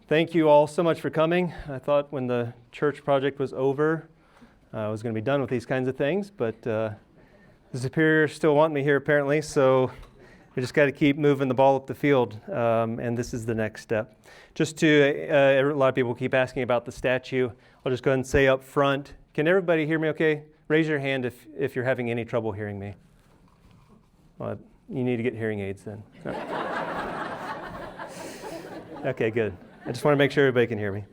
Thank you all so much for coming. I thought when the church project was over, I was going to be done with these kinds of things, but the superiors still want me here apparently, so we just got to keep moving the ball up the field, and this is the next step. Just to, a lot of people keep asking about the statue. I'll just go ahead and say up front, can everybody hear me okay? Raise your hand if you're having any trouble hearing me. Well, you need to get hearing aids then. Okay, good. I just want to make sure everybody can hear me.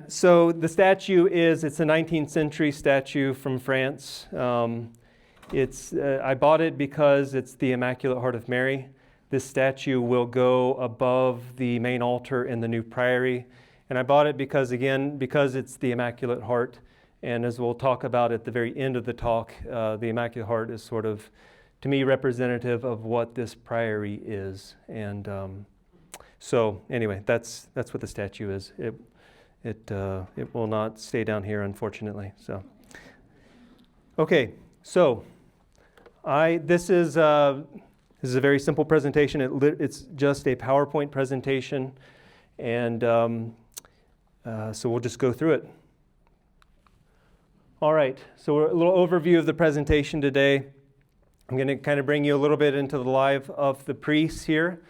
So the statue it's a 19th century statue from France. I bought it because it's the Immaculate Heart of Mary. This statue will go above the main altar in the new Priory. And I bought it because it's the Immaculate Heart. And as we'll talk about at the very end of the talk, the Immaculate Heart is sort of, to me, representative of what this Priory is. And so anyway, that's what the statue is. It will not stay down here, unfortunately. So okay, so this is a very simple presentation. It's just a PowerPoint presentation, and so we'll just go through it. All right. So a little overview of the presentation today. I'm going to kind of bring you a little bit into the life of the priests here.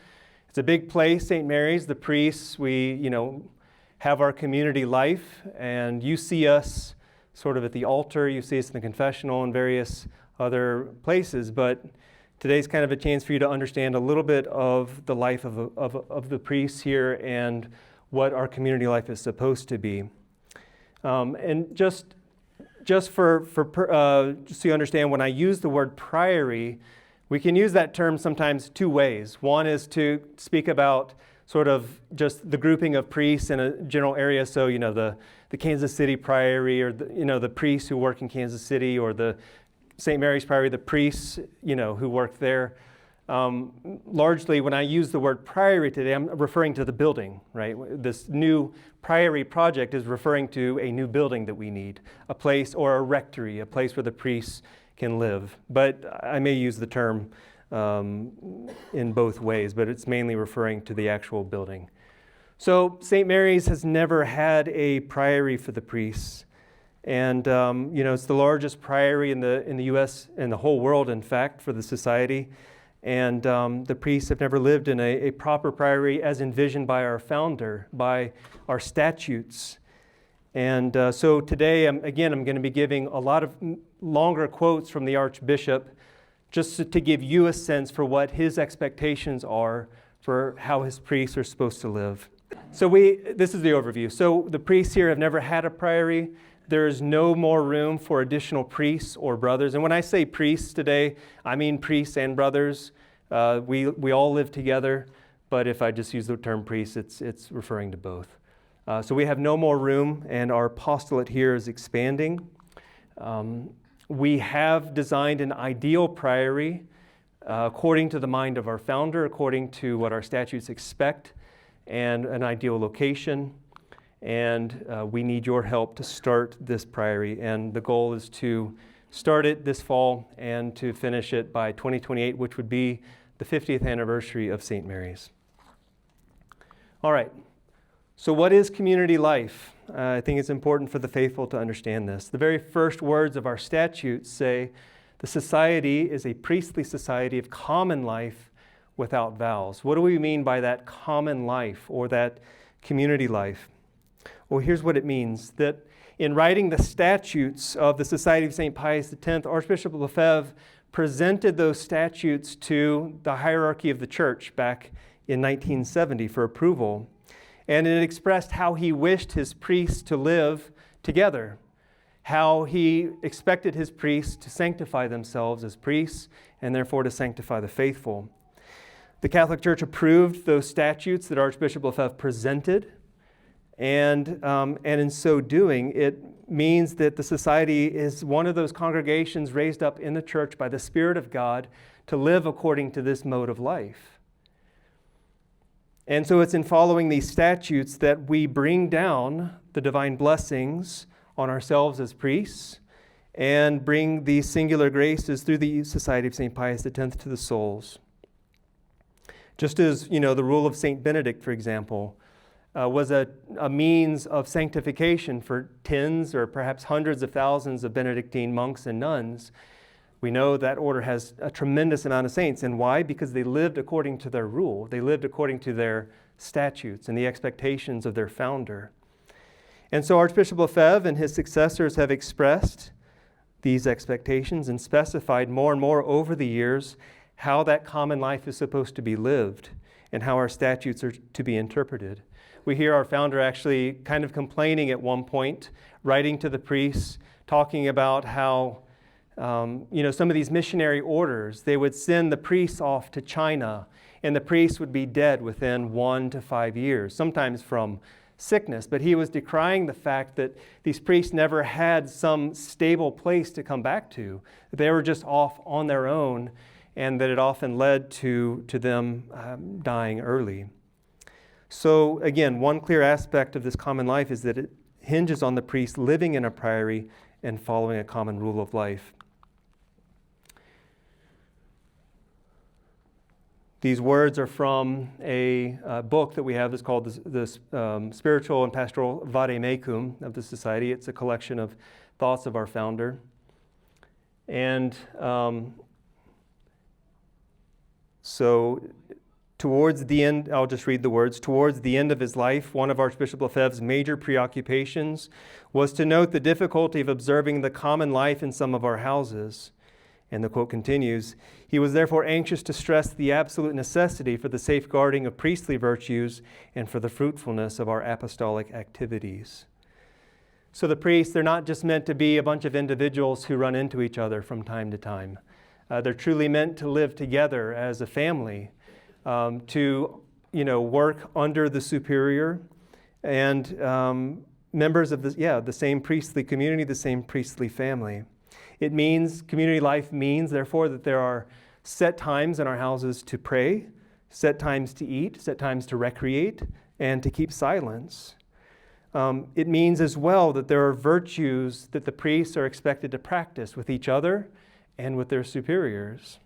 It's a big place, St. Mary's. The priests, we, have our community life, and you see us sort of at the altar, you see us in the confessional and various other places, but today's kind of a chance for you to understand a little bit of the life of the priests here and what our community life is supposed to be. And just so you understand, when I use the word priory, we can use that term sometimes two ways. One is to speak about sort of just the grouping of priests in a general area. So, the Kansas City Priory, or the priests who work in Kansas City, or the St. Mary's Priory, the priests, who work there. Largely, when I use the word priory today, I'm referring to the building, right? This new priory project is referring to a new building that we need, a place, or a rectory, a place where the priests can live. But I may use the term in both ways, but it's mainly referring to the actual building. So St. Mary's has never had a priory for the priests. And, it's the largest priory in the U.S. and the whole world, in fact, for the society. And the priests have never lived in a proper priory as envisioned by our founder, by our statutes. And so today, I'm going to be giving a lot of longer quotes from the Archbishop just to give you a sense for what his expectations are for how his priests are supposed to live. So this is the overview. So the priests here have never had a priory. There is no more room for additional priests or brothers. And when I say priests today, I mean priests and brothers. We all live together, but if I just use the term priests, it's referring to both. So we have no more room, and our apostolate here is expanding. We have designed an ideal priory according to the mind of our founder, according to what our statutes expect, and an ideal location. And we need your help to start this priory. And the goal is to start it this fall and to finish it by 2028, which would be the 50th anniversary of St. Mary's. All right. So what is community life? I think it's important for the faithful to understand this. The very first words of our statutes say, the society is a priestly society of common life without vows. What do we mean by that common life or that community life? Well, here's what it means. That in writing the statutes of the Society of St. Pius X, Archbishop Lefebvre presented those statutes to the hierarchy of the church back in 1970 for approval. And it expressed how he wished his priests to live together, how he expected his priests to sanctify themselves as priests and therefore to sanctify the faithful. The Catholic Church approved those statutes that Archbishop Lefebvre presented, and in so doing, it means that the society is one of those congregations raised up in the church by the Spirit of God to live according to this mode of life. And so it's in following these statutes that we bring down the divine blessings on ourselves as priests and bring these singular graces through the Society of St. Pius X to the souls. Just as, the rule of St. Benedict, for example, was a means of sanctification for tens or perhaps hundreds of thousands of Benedictine monks and nuns. We know that order has a tremendous amount of saints. And why? Because they lived according to their rule. They lived according to their statutes and the expectations of their founder. And so Archbishop Lefebvre and his successors have expressed these expectations and specified more and more over the years how that common life is supposed to be lived and how our statutes are to be interpreted. We hear our founder actually kind of complaining at one point, writing to the priests, talking about how some of these missionary orders, they would send the priests off to China, and the priests would be dead within 1 to 5 years, sometimes from sickness. But he was decrying the fact that these priests never had some stable place to come back to. They were just off on their own, and that it often led to them dying early. So again, one clear aspect of this common life is that it hinges on the priest living in a priory and following a common rule of life. These words are from a book that we have that's called the Spiritual and Pastoral Vademecum of the Society. It's a collection of thoughts of our founder. And so towards the end, I'll just read the words. Towards the end of his life, one of Archbishop Lefebvre's major preoccupations was to note the difficulty of observing the common life in some of our houses. And the quote continues, he was therefore anxious to stress the absolute necessity for the safeguarding of priestly virtues and for the fruitfulness of our apostolic activities. So the priests, they're not just meant to be a bunch of individuals who run into each other from time to time. They're truly meant to live together as a family, to work under the superior and members of the same priestly community, the same priestly family. It means, community life means, therefore, that there are set times in our houses to pray, set times to eat, set times to recreate, and to keep silence. It means as well that there are virtues that the priests are expected to practice with each other and with their superiors.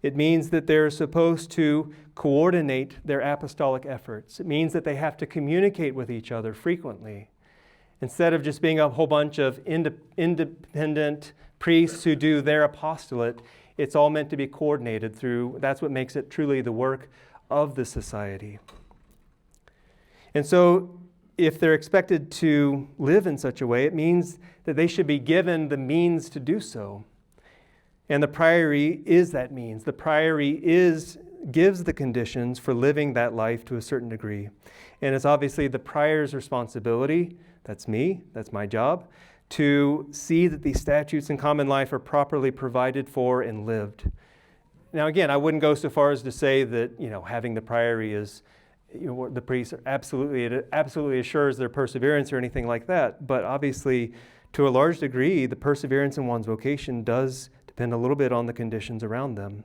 It means that they're supposed to coordinate their apostolic efforts. It means that they have to communicate with each other frequently. Instead of just being a whole bunch of independent priests who do their apostolate, it's all meant to be coordinated through, that's what makes it truly the work of the society. And so, if they're expected to live in such a way, it means that they should be given the means to do so. And the priory is that means. The priory gives the conditions for living that life to a certain degree. And it's obviously the prior's responsibility, that's me, that's my job, to see that these statutes in common life are properly provided for and lived. Now again, I wouldn't go so far as to say that, having the priory is, the priests are it absolutely assures their perseverance or anything like that. But obviously, to a large degree, the perseverance in one's vocation does depend a little bit on the conditions around them.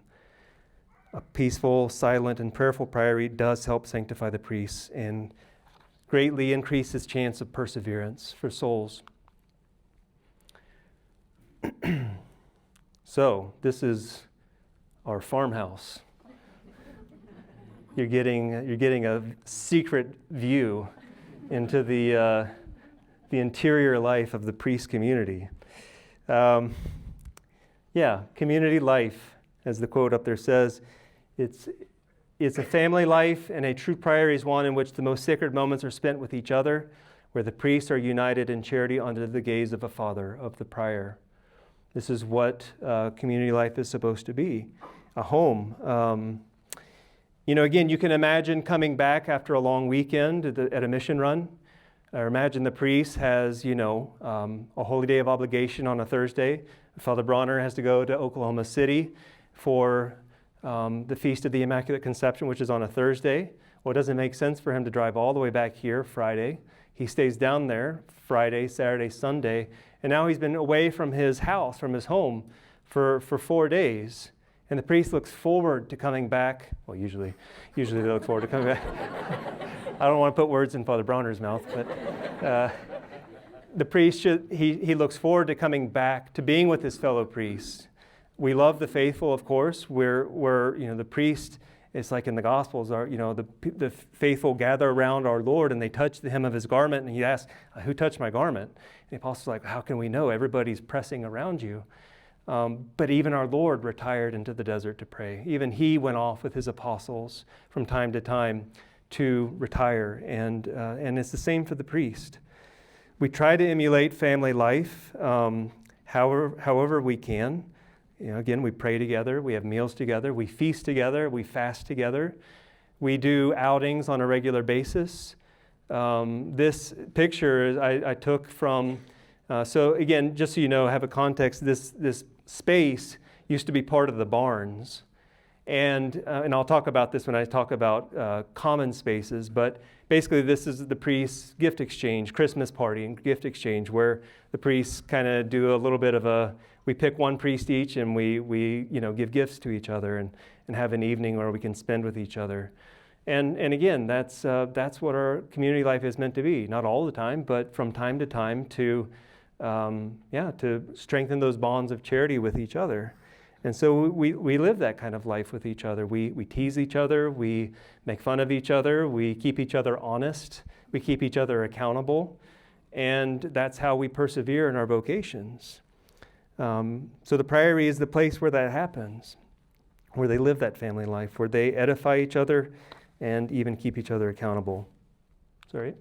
A peaceful, silent, and prayerful priory does help sanctify the priests and greatly increase his chance of perseverance for souls. So, this is our farmhouse. You're getting a secret view into the interior life of the priest community. Community life, as the quote up there says, it's a family life, and a true priory is one in which the most sacred moments are spent with each other, where the priests are united in charity under the gaze of a father, of the prior. This is what community life is supposed to be, a home. Again, you can imagine coming back after a long weekend at a mission run. Or imagine the priest has, a holy day of obligation on a Thursday. Father Bronner has to go to Oklahoma City for the Feast of the Immaculate Conception, which is on a Thursday. Well, it doesn't make sense for him to drive all the way back here Friday. He stays down there Friday, Saturday, Sunday, and now he's been away from his house, from his home, for 4 days. And the priest looks forward to coming back. Well, usually they look forward to coming back. I don't want to put words in Father Bronner's mouth, but the priest he looks forward to coming back, to being with his fellow priests. We love the faithful, of course. We're the priest It's like in the Gospels, the faithful gather around our Lord and they touch the hem of his garment, and he asks, who touched my garment? And the apostles are like, how can we know? Everybody's pressing around you. But even our Lord retired into the desert to pray. Even he went off with his apostles from time to time to retire, and it's the same for the priest. We try to emulate family life however we can. Again, we pray together, we have meals together, we feast together, we fast together. We do outings on a regular basis. This picture I took from, so again, just so you know, have a context, this space used to be part of the barns. And I'll talk about this when I talk about common spaces, but basically this is the priest's gift exchange, Christmas party and gift exchange, where the priests kind of do a little bit of we pick one priest each and we give gifts to each other and have an evening where we can spend with each other. And again, that's what our community life is meant to be. Not all the time, but from time to time to strengthen those bonds of charity with each other. And so we live that kind of life with each other. We tease each other, we make fun of each other, we keep each other honest, we keep each other accountable, and that's how we persevere in our vocations. So the Priory is the place where that happens, where they live that family life, where they edify each other and even keep each other accountable. Sorry.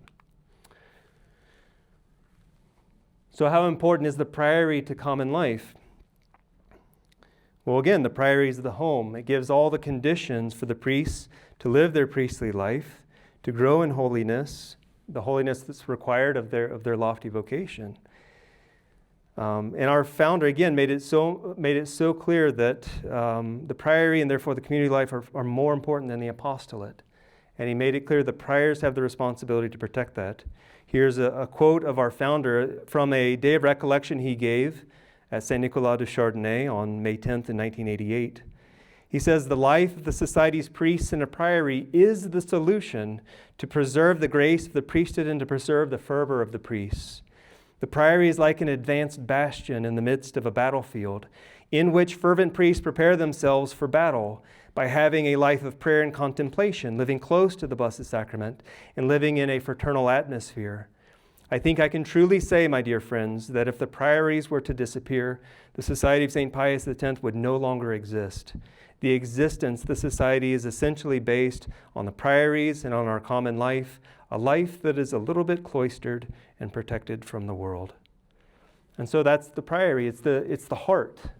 So how important is the Priory to common life? Well, again, the Priory is the home. It gives all the conditions for the priests to live their priestly life, to grow in holiness, the holiness that's required of their lofty vocation. And our founder, again, made it so clear that the Priory and therefore the community life are more important than the apostolate. And he made it clear the priors have the responsibility to protect that. Here's a quote of our founder from a day of recollection he gave at Saint Nicolas de Chardonnay on May 10th in 1988. He says, "The life of the Society's priests in a Priory is the solution to preserve the grace of the priesthood and to preserve the fervor of the priests. The Priory is like an advanced bastion in the midst of a battlefield, in which fervent priests prepare themselves for battle by having a life of prayer and contemplation, living close to the Blessed Sacrament, and living in a fraternal atmosphere. I think I can truly say, my dear friends, that if the Priories were to disappear, the Society of St. Pius X would no longer exist. The existence of the Society is essentially based on the Priories and on our common life, a life that is a little bit cloistered and protected from the world." And so that's the Priory. It's the heart.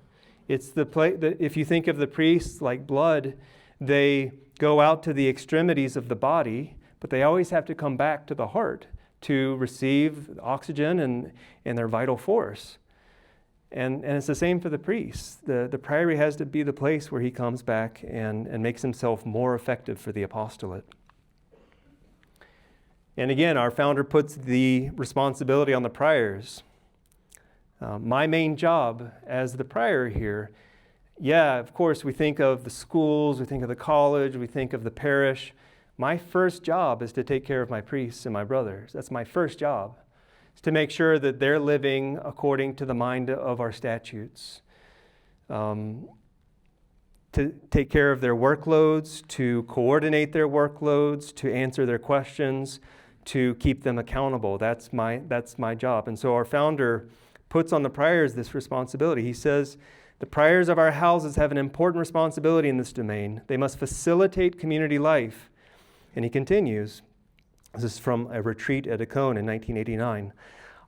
It's the place that if you think of the priests like blood, they go out to the extremities of the body, but they always have to come back to the heart to receive oxygen and their vital force. And it's the same for the priests. The Priory has to be the place where he comes back and makes himself more effective for the apostolate. And again, our founder puts the responsibility on the priors. My main job as the prior here, of course, we think of the schools, we think of the college, we think of the parish. My first job is to take care of my priests and my brothers. That's my first job. It's to make sure that they're living according to the mind of our statutes. To take care of their workloads, to coordinate their workloads, to answer their questions, to keep them accountable. That's my job. And so our founder puts on the priors this responsibility. He says, "The priors of our houses have an important responsibility in this domain. They must facilitate community life." And he continues, this is from a retreat at Econe in 1989.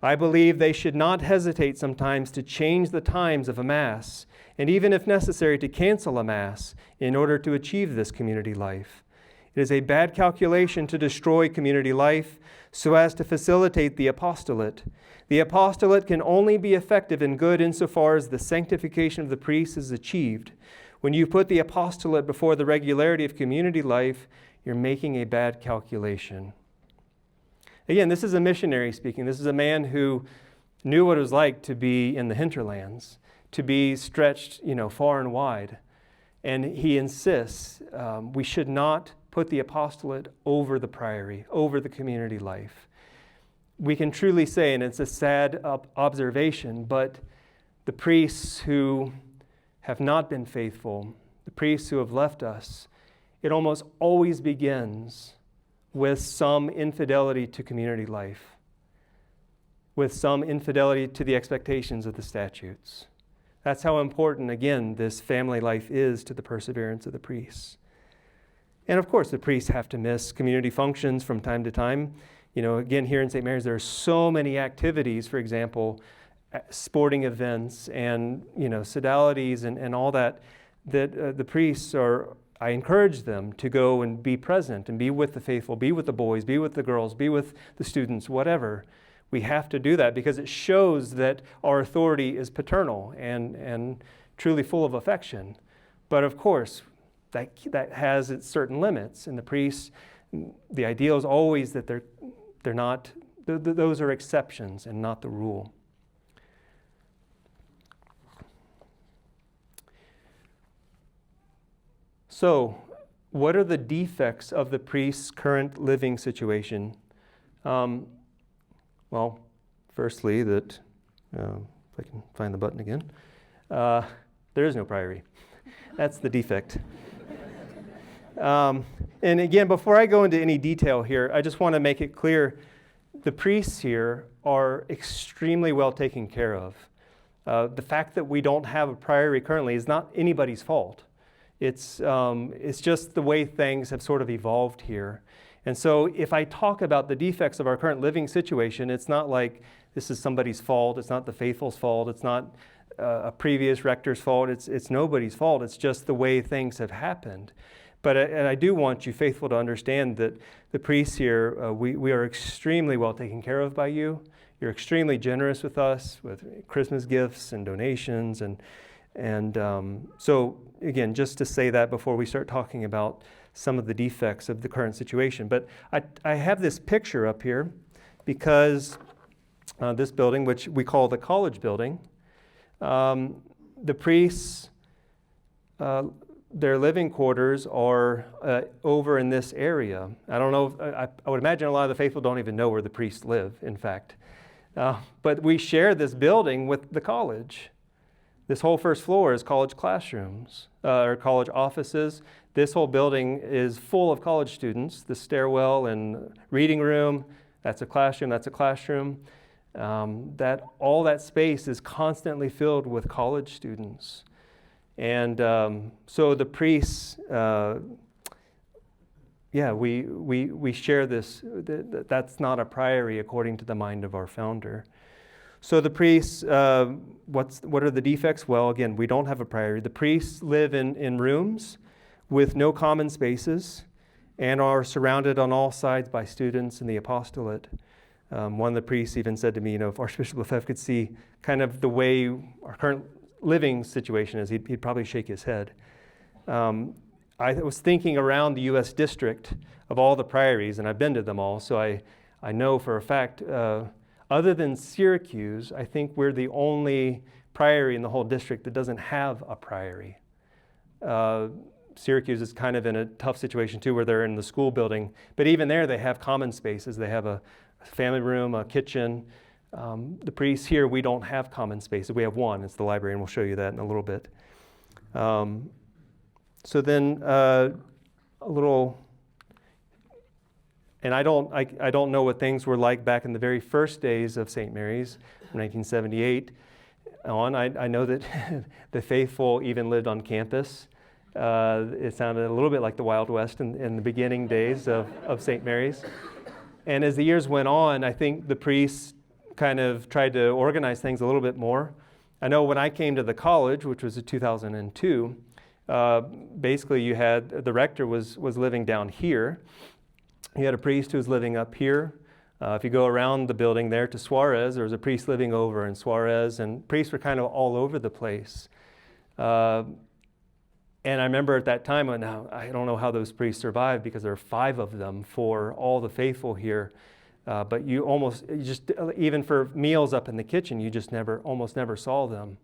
"I believe they should not hesitate sometimes to change the times of a Mass, and even if necessary to cancel a Mass in order to achieve this community life. It is a bad calculation to destroy community life so as to facilitate the apostolate. The apostolate can only be effective and good insofar as the sanctification of the priests is achieved. When you put the apostolate before the regularity of community life, you're making a bad calculation." Again, this is a missionary speaking. This is a man who knew what it was like to be in the hinterlands, to be stretched, far and wide. And he insists we should not put the apostolate over the Priory, over the community life. We can truly say, and it's a sad observation, but the priests who have not been faithful, the priests who have left us, it almost always begins with some infidelity to community life, with some infidelity to the expectations of the statutes. That's how important, again, this family life is to the perseverance of the priests. And of course, the priests have to miss community functions from time to time. Again, here in St. Mary's, there are so many activities, for example, sporting events and, sodalities and all that the priests I encourage them to go and be present and be with the faithful, be with the boys, be with the girls, be with the students, whatever. We have to do that because it shows that our authority is paternal and truly full of affection. But of course, that has its certain limits. And the priests, the ideal is always that they're not, those are exceptions and not the rule. So, what are the defects of the priest's current living situation? Well, firstly, that, if I can find the button again, there is no priory. That's the defect. And again, before I go into any detail here, I just want to make it clear, the priests here are extremely well taken care of. The fact that we don't have a priory currently is not anybody's fault. It's just the way things have sort of evolved here. And so if I talk about the defects of our current living situation, it's not like this is somebody's fault. It's not the faithful's fault. It's not a previous rector's fault. It's nobody's fault. It's just the way things have happened. But and I do want you faithful to understand that the priests here, we are extremely well taken care of by you. You're extremely generous with us with Christmas gifts and donations. And so, again, just to say that before we start talking about some of the defects of the current situation. But I have this picture up here because this building, which we call the college building, the priests, their living quarters are over in this area. I don't know, I would imagine a lot of the faithful don't even know where the priests live, in fact. But we share this building with the college. This whole first floor is college classrooms or college offices. This whole building is full of college students. The stairwell and reading room, that's a classroom, that's a classroom. All that space is constantly filled with college students. And so the priests, we share this. That's not a priory according to the mind of our founder. So the priests, what are the defects? Well, again, we don't have a priory. The priests live in rooms with no common spaces and are surrounded on all sides by students in the apostolate. One of the priests even said to me, if Archbishop Lefebvre could see kind of the way our current living situation is, he'd probably shake his head. I was thinking around the U.S. district of all the priories, and I've been to them all, so I know for a fact, other than Syracuse, I think we're the only priory in the whole district that doesn't have a priory. Syracuse is kind of in a tough situation too, where they're in the school building. But even there, they have common spaces. They have a family room, a kitchen. The priests here, we don't have common spaces. We have one. It's the library, and we'll show you that in a little bit. So then a little... And I don't know what things were like back in the very first days of St. Mary's, 1978 on. I know that the faithful even lived on campus. It sounded a little bit like the Wild West in the beginning days of St. Mary's. And as the years went on, I think the priests kind of tried to organize things a little bit more. I know when I came to the college, which was in 2002, basically you had, the rector was living down here. You had a priest who was living up here. If you go around the building there to Suarez, there was a priest living over in Suarez, and priests were kind of all over the place. And I remember at that time, now I don't know how those priests survived because there are 5 of them for all the faithful here. But even for meals up in the kitchen, you just almost never saw them.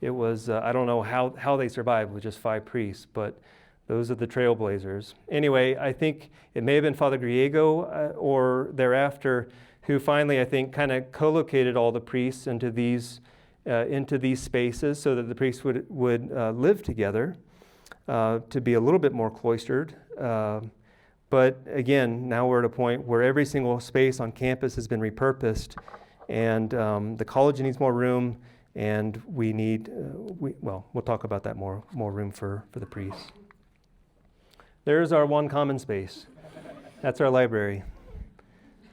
It was, I don't know how they survived with just 5 priests, but those are the trailblazers. Anyway, I think it may have been Father Griego or thereafter who finally, I think, kind of co-located all the priests into these spaces so that the priests would live together. to be a little bit more cloistered. But again, now we're at a point where every single space on campus has been repurposed, and the college needs more room, and we need, we'll talk about that more room for the priests. There's our one common space. That's our library.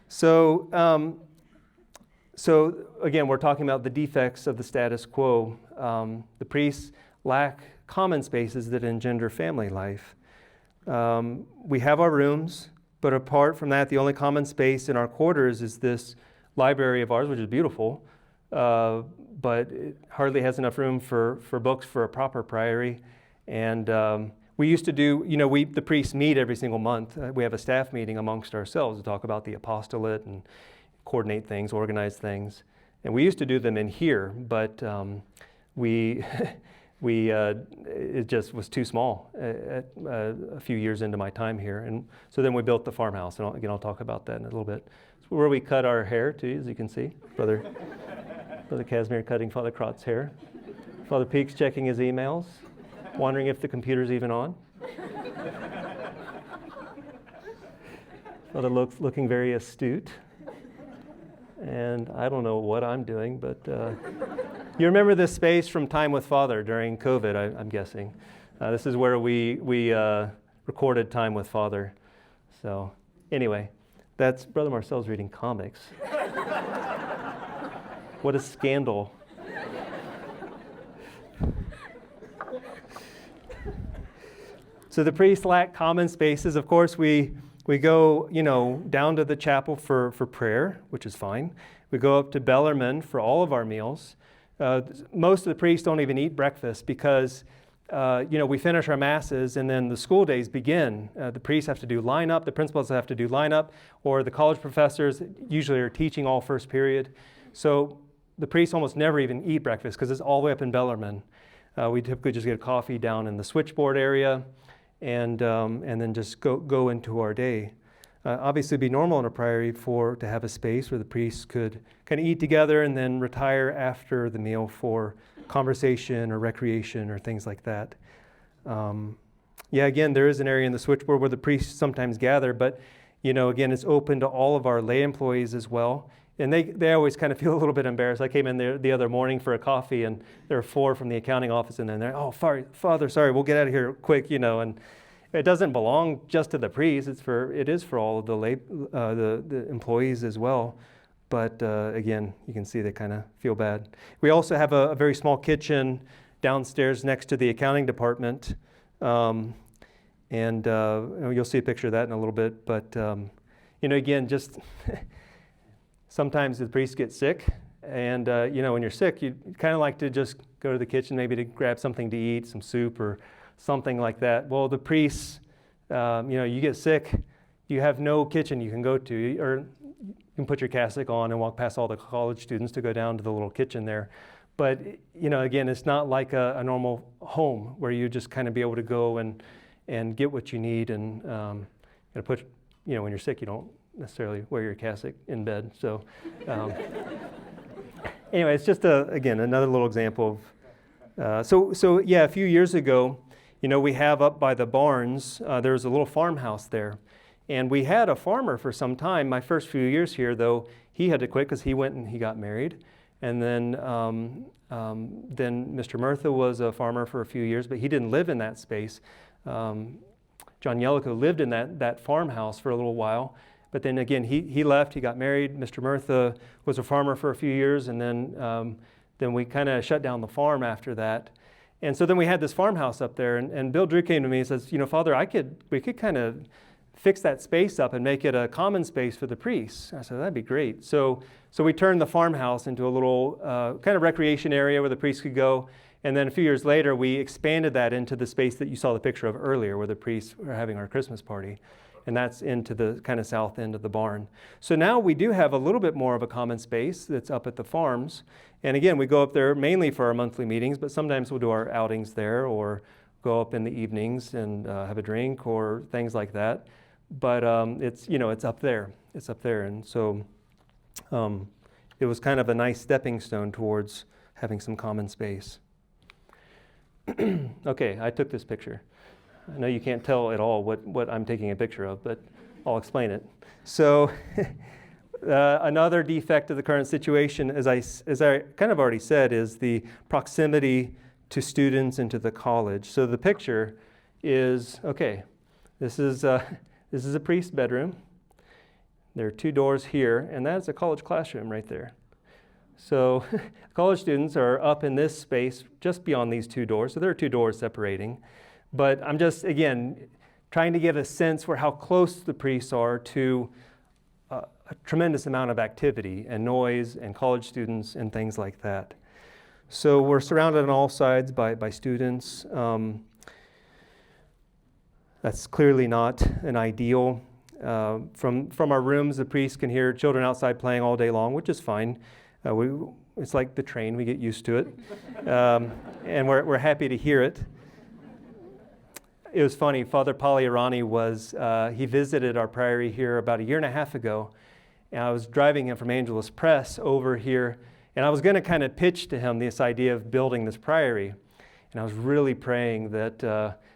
So again, we're talking about the defects of the status quo. The priests lack common spaces that engender family life. We have our rooms, but apart from that, the only common space in our quarters is this library of ours, which is beautiful, but it hardly has enough room for books for a proper priory. And we used to do, the priests meet every single month. We have a staff meeting amongst ourselves to talk about the apostolate and coordinate things, organize things. And we used to do them in here, but it just was too small a few years into my time here. And so then we built the farmhouse, and I'll talk about that in a little bit. It's where we cut our hair too, as you can see. Brother Casimir cutting Father Krotz's hair. Father Peak's checking his emails, wondering if the computer's even on. Father looking very astute. And I don't know what I'm doing, but you remember this space from Time with Father during COVID, I'm guessing. This is where we recorded Time with Father. So anyway, that's Brother Marcel's reading comics. What a scandal. So the priests lack common spaces. Of course, we go, down to the chapel for prayer, which is fine. We go up to Bellarmine for all of our meals. Most of the priests don't even eat breakfast because, we finish our masses and then the school days begin. The priests have to do lineup, the principals have to do lineup, or the college professors usually are teaching all first period. So the priests almost never even eat breakfast because it's all the way up in Bellarmine. We typically just get a coffee down in the switchboard area, and then just go into our day. Obviously, it'd be normal in a priory to have a space where the priests could kind of eat together and then retire after the meal for conversation or recreation or things like that. Again, there is an area in the switchboard where the priests sometimes gather, but again, it's open to all of our lay employees as well. And they always kind of feel a little bit embarrassed. I came in there the other morning for a coffee, and there were 4 from the accounting office, and then they're, Father, sorry, we'll get out of here quick, and it doesn't belong just to the priests. It is for all of the lay, the employees as well. But again, you can see they kind of feel bad. We also have a very small kitchen downstairs next to the accounting department, and you'll see a picture of that in a little bit. But again, just sometimes the priests get sick, and when you're sick, you kind of like to just go to the kitchen, maybe to grab something to eat, some soup or something like that. Well, the priests, you get sick, you have no kitchen you can go to, or you can put your cassock on and walk past all the college students to go down to the little kitchen there. But again, it's not like a normal home where you just kind of be able to go and get what you need, and when you're sick, you don't necessarily wear your cassock in bed. So anyway, it's just another little example of a few years ago, we have up by the barns, there was a little farmhouse there, and we had a farmer for some time. My first few years here, though, he had to quit because he went and he got married, and then Mr. Murtha was a farmer for a few years, but he didn't live in that space. John Yellico lived in that farmhouse for a little while. But then again, he left, he got married. Mr. Murtha was a farmer for a few years, and then we kind of shut down the farm after that. And so then we had this farmhouse up there, and Bill Drew came to me and says, Father, we could kind of fix that space up and make it a common space for the priests. I said, that'd be great. So we turned the farmhouse into a little kind of recreation area where the priests could go. And then a few years later, we expanded that into the space that you saw the picture of earlier, where the priests were having our Christmas party. And that's into the kind of south end of the barn. So now we do have a little bit more of a common space that's up at the farms. And again, we go up there mainly for our monthly meetings, but sometimes we'll do our outings there or go up in the evenings and have a drink or things like that. But it's up there. It's up there. And so it was kind of a nice stepping stone towards having some common space. Okay, I took this picture. I know you can't tell at all what I'm taking a picture of, but I'll explain it. So another defect of the current situation, as I kind of already said, is the proximity to students and to the college. So the picture is, okay, this is a priest's bedroom. There are 2 doors here, and that's a college classroom right there. So college students are up in this space just beyond these 2 doors. So there are 2 doors separating. But I'm just, again, trying to give a sense for how close the priests are to a tremendous amount of activity and noise and college students and things like that. So we're surrounded on all sides by students. That's clearly not an ideal. From our rooms, the priests can hear children outside playing all day long, which is fine. It's like the train, we get used to it. And we're happy to hear it. It was funny, Father Pagliarani he visited our priory here about 1.5 years ago, and I was driving him from Angeles Press over here, and I was going to kind of pitch to him this idea of building this priory. And I was really praying that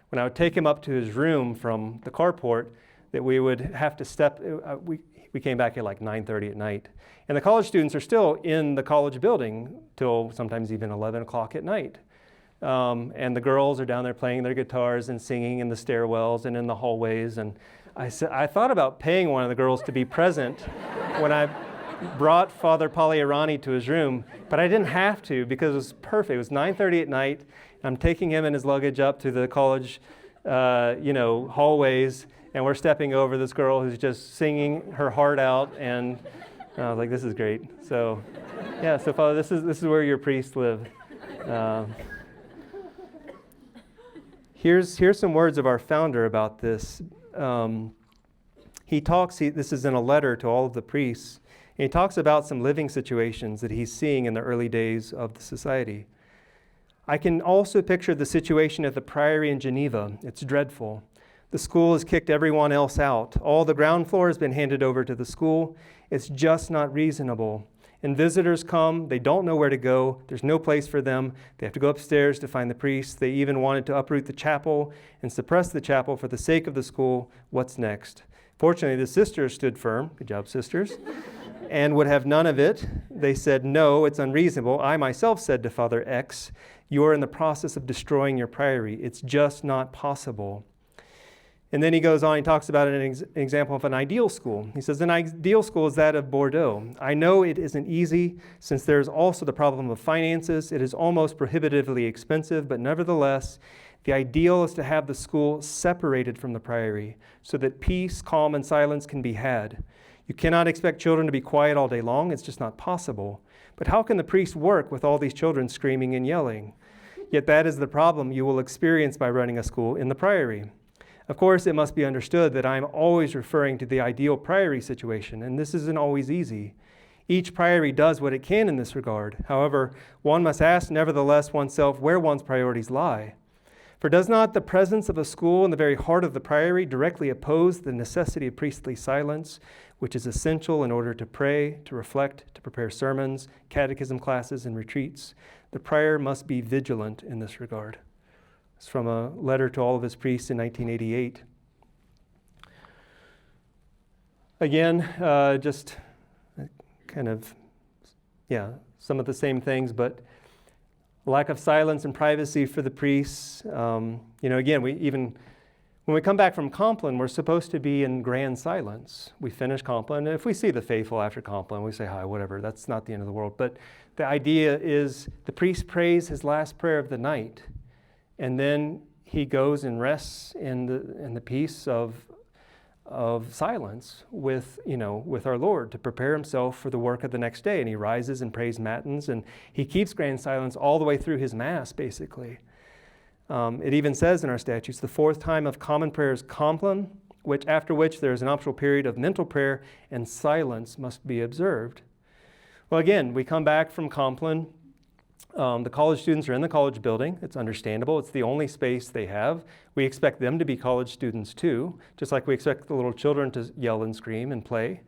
when I would take him up to his room from the carport, that we would have to we came back at like 9:30 at night. And the college students are still in the college building till sometimes even 11 o'clock at night. And the girls are down there playing their guitars and singing in the stairwells and in the hallways. And I thought about paying one of the girls to be present when I brought Father Pagliarani to his room, but I didn't have to because it was perfect. It was 9:30 at night. I'm taking him and his luggage up to the college, hallways, and we're stepping over this girl who's just singing her heart out, and I was like, this is great. So, yeah. So, Father, this is where your priests live. Here's some words of our founder about this. This is in a letter to all of the priests, and he talks about some living situations that he's seeing in the early days of the society. I can also picture the situation at the Priory in Geneva. It's dreadful. The school has kicked everyone else out. All the ground floor has been handed over to the school. It's just not reasonable. And visitors come, they don't know where to go. There's no place for them. They have to go upstairs to find the priest. They even wanted to uproot the chapel and suppress the chapel for the sake of the school. What's next? Fortunately, the sisters stood firm. Good job, sisters. And would have none of it. They said, no, it's unreasonable. I myself said to Father X, you are in the process of destroying your priory. It's just not possible. And then he goes on, he talks about an example of an ideal school. He says, an ideal school is that of Bordeaux. I know it isn't easy, since there is also the problem of finances. It is almost prohibitively expensive, but nevertheless, the ideal is to have the school separated from the priory, so that peace, calm, and silence can be had. You cannot expect children to be quiet all day long. It's just not possible. But how can the priest work with all these children screaming and yelling? Yet that is the problem you will experience by running a school in the priory. Of course, it must be understood that I'm always referring to the ideal priory situation, and this isn't always easy. Each priory does what it can in this regard. However, one must ask, nevertheless, oneself where one's priorities lie. For does not the presence of a school in the very heart of the priory directly oppose the necessity of priestly silence, which is essential in order to pray, to reflect, to prepare sermons, catechism classes, and retreats? The prior must be vigilant in this regard. It's from a letter to all of his priests in 1988. Again, just kind of, some of the same things, but lack of silence and privacy for the priests. Again, when we come back from Compline, we're supposed to be in grand silence. We finish Compline. If we see the faithful after Compline, we say hi, whatever. That's not the end of the world. But the idea is the priest prays his last prayer of the night, and then he goes and rests in the peace of silence with our Lord to prepare himself for the work of the next day. And he rises and prays matins, and he keeps grand silence all the way through his Mass, basically. It even says in our statutes, the fourth time of common prayer is Compline, after which there is an optional period of mental prayer, and silence must be observed. Well, again, we come back from Compline. The college students are in the college building. It's understandable. It's the only space they have. We expect them to be college students too, just like we expect the little children to yell and scream and play.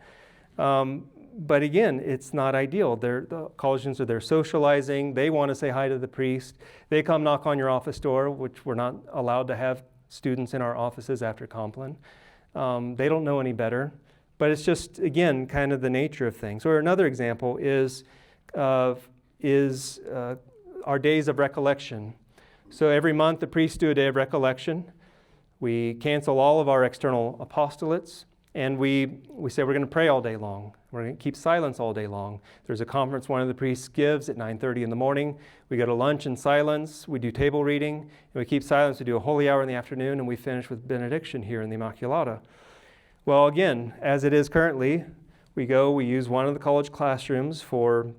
But again, it's not ideal. The college students are there socializing. They want to say hi to the priest. They come knock on your office door, which we're not allowed to have students in our offices after Compline. They don't know any better, but it's just, again, kind of the nature of things. Or another example is our days of recollection. So every month the priests do a day of recollection. We cancel all of our external apostolates, and we say we're going to pray all day long. We're going to keep silence all day long. There's a conference one of the priests gives at 9:30 in the morning. We go to lunch in silence. We do table reading, and we keep silence. We do a holy hour in the afternoon, and we finish with benediction here in the Immaculata. Well, again, as it is currently, we use one of the college classrooms for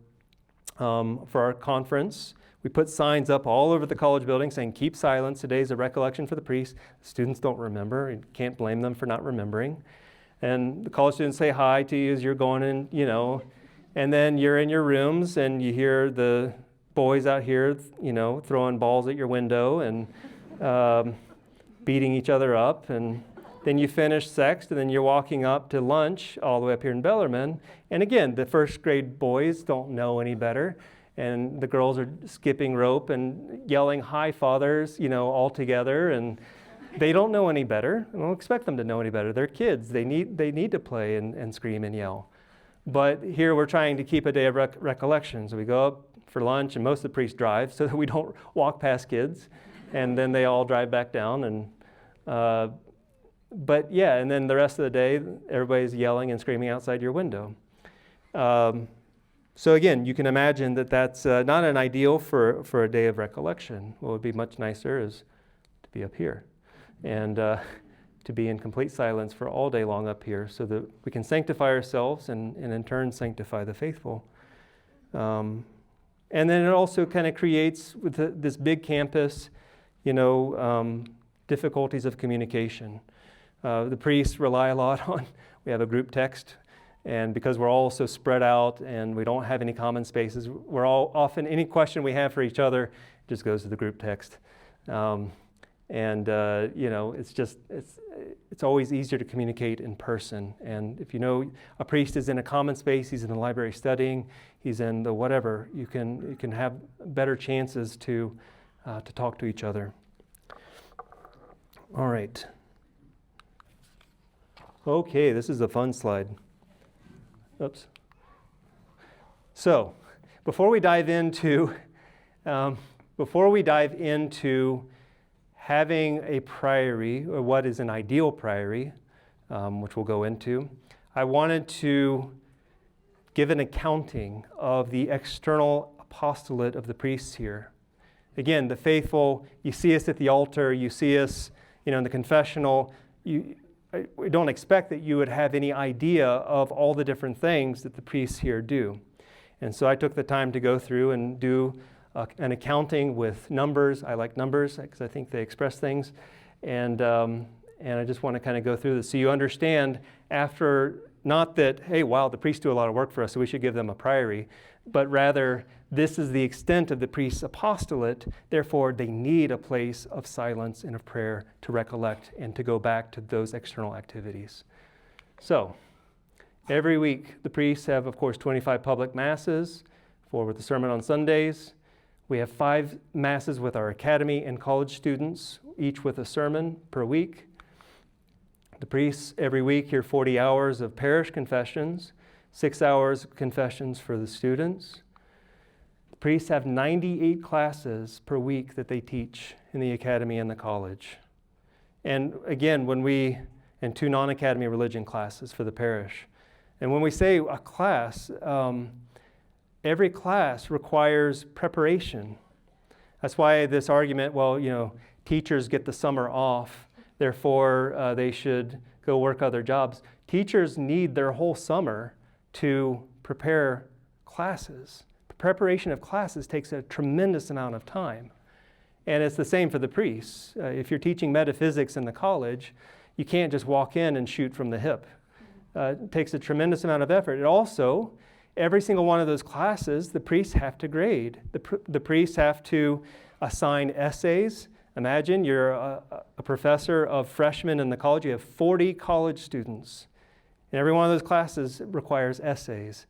our conference. We put signs up all over the college building saying, keep silence, today's a recollection for the priest. Students don't remember, you can't blame them for not remembering. And the college students say hi to you as you're going in, and then you're in your rooms and you hear the boys out here, throwing balls at your window and beating each other up. And then you finish sext, and then you're walking up to lunch all the way up here in Bellarmine. And again, the first grade boys don't know any better. And the girls are skipping rope and yelling, hi, fathers, all together. And they don't know any better. I don't expect them to know any better. They're kids. They need to play and scream and yell. But here we're trying to keep a day of recollection. So we go up for lunch, and most of the priests drive so that we don't walk past kids. And then they all drive back down. And and then the rest of the day, everybody's yelling and screaming outside your window. So again, you can imagine that that's not an ideal for a day of recollection. What would be much nicer is to be up here and to be in complete silence for all day long up here so that we can sanctify ourselves and in turn sanctify the faithful. And then it also kind of creates, with this big campus, difficulties of communication. The priests rely a lot on, we have a group text, and because we're all so spread out and we don't have any common spaces, we're all often, any question we have for each other just goes to the group text. It's always easier to communicate in person. And if a priest is in a common space, he's in the library studying, he's in the whatever, you can have better chances to talk to each other. All right. Okay, this is a fun slide. Oops. So, before we dive into having a priory, or what is an ideal priory, which we'll go into, I wanted to give an accounting of the external apostolate of the priests here. Again, the faithful, you see us at the altar, you see us, in the confessional. We don't expect that you would have any idea of all the different things that the priests here do. And so I took the time to go through and do an accounting with numbers. I like numbers because I think they express things. And I just want to kind of go through this so you understand not that, hey, wow, the priests do a lot of work for us, so we should give them a priory, but rather this is the extent of the priest's apostolate. Therefore, they need a place of silence and of prayer to recollect and to go back to those external activities. So, every week, the priests have, of course, 25 public masses, 4 with the sermon on Sundays. We have 5 masses with our academy and college students, each with a sermon per week. The priests every week hear 40 hours of parish confessions, 6 hours of confessions for the students. The priests have 98 classes per week that they teach in the academy and the college. And again, and 2 non-academy religion classes for the parish. And when we say a class, every class requires preparation. That's why this argument, teachers get the summer off, therefore they should go work other jobs. Teachers need their whole summer to prepare classes. Preparation of classes takes a tremendous amount of time. And it's the same for the priests. If you're teaching metaphysics in the college, you can't just walk in and shoot from the hip. It takes a tremendous amount of effort. It also, every single one of those classes, the priests have to grade. The priests have to assign essays. Imagine you're a professor of freshmen in the college. You have 40 college students. And every one of those classes requires essays.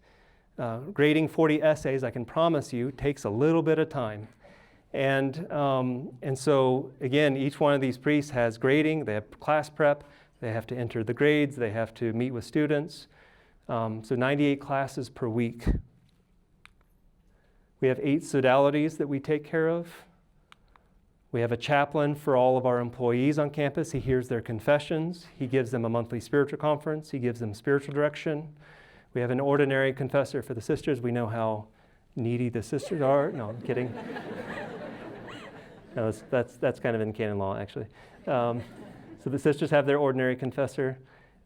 Grading 40 essays, I can promise you, takes a little bit of time. And so, again, each one of these priests has grading. They have class prep. They have to enter the grades. They have to meet with students. So 98 classes per week. We have 8 sodalities that we take care of. We have a chaplain for all of our employees on campus. He hears their confessions. He gives them a monthly spiritual conference. He gives them spiritual direction. We have an ordinary confessor for the sisters. We know how needy the sisters are. No, I'm kidding. No, that's kind of in canon law, actually. So the sisters have their ordinary confessor.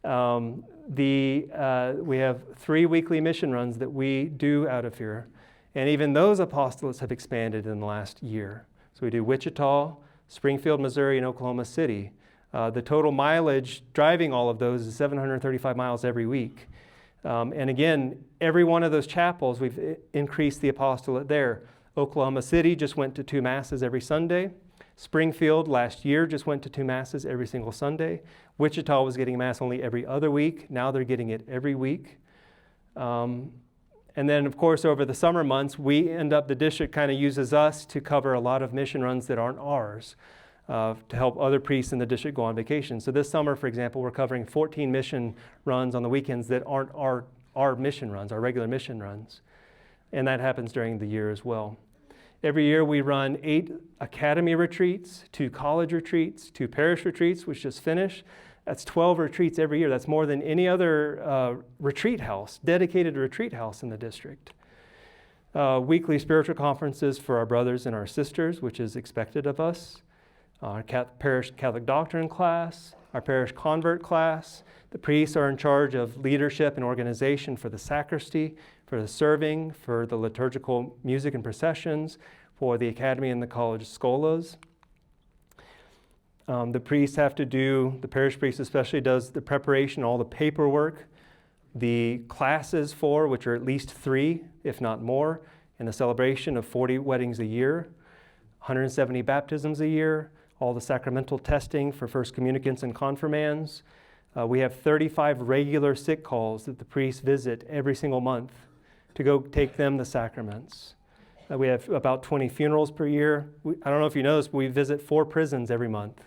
We have 3 weekly mission runs that we do out of here. And even those apostolates have expanded in the last year. So we do Wichita, Springfield, Missouri, and Oklahoma City. The total mileage driving all of those is 735 miles every week. And again, every one of those chapels, we've increased the apostolate there. Oklahoma City just went to 2 masses every Sunday. Springfield last year just went to 2 masses every single Sunday. Wichita was getting mass only every other week. Now they're getting it every week. And then, of course, over the summer months, the district kind of uses us to cover a lot of mission runs that aren't ours, to help other priests in the district go on vacation. So this summer, for example, we're covering 14 mission runs on the weekends that aren't our mission runs, our regular mission runs. And that happens during the year as well. Every year we run 8 academy retreats, 2 college retreats, 2 parish retreats, which just finished. That's 12 retreats every year. That's more than any other retreat house, dedicated retreat house in the district. Weekly spiritual conferences for our brothers and our sisters, which is expected of us. Our parish Catholic doctrine class, our parish convert class. The priests are in charge of leadership and organization for the sacristy, for the serving, for the liturgical music and processions, for the academy and the college scholas. The priests have to do, the parish priest especially does the preparation, all the paperwork, the classes which are at least 3, if not more, in the celebration of 40 weddings a year, 170 baptisms a year, all the sacramental testing for first communicants and confirmands. We have 35 regular sick calls that the priests visit every single month to go take them the sacraments. We have about 20 funerals per year. I don't know if you know this, but we visit 4 prisons every month.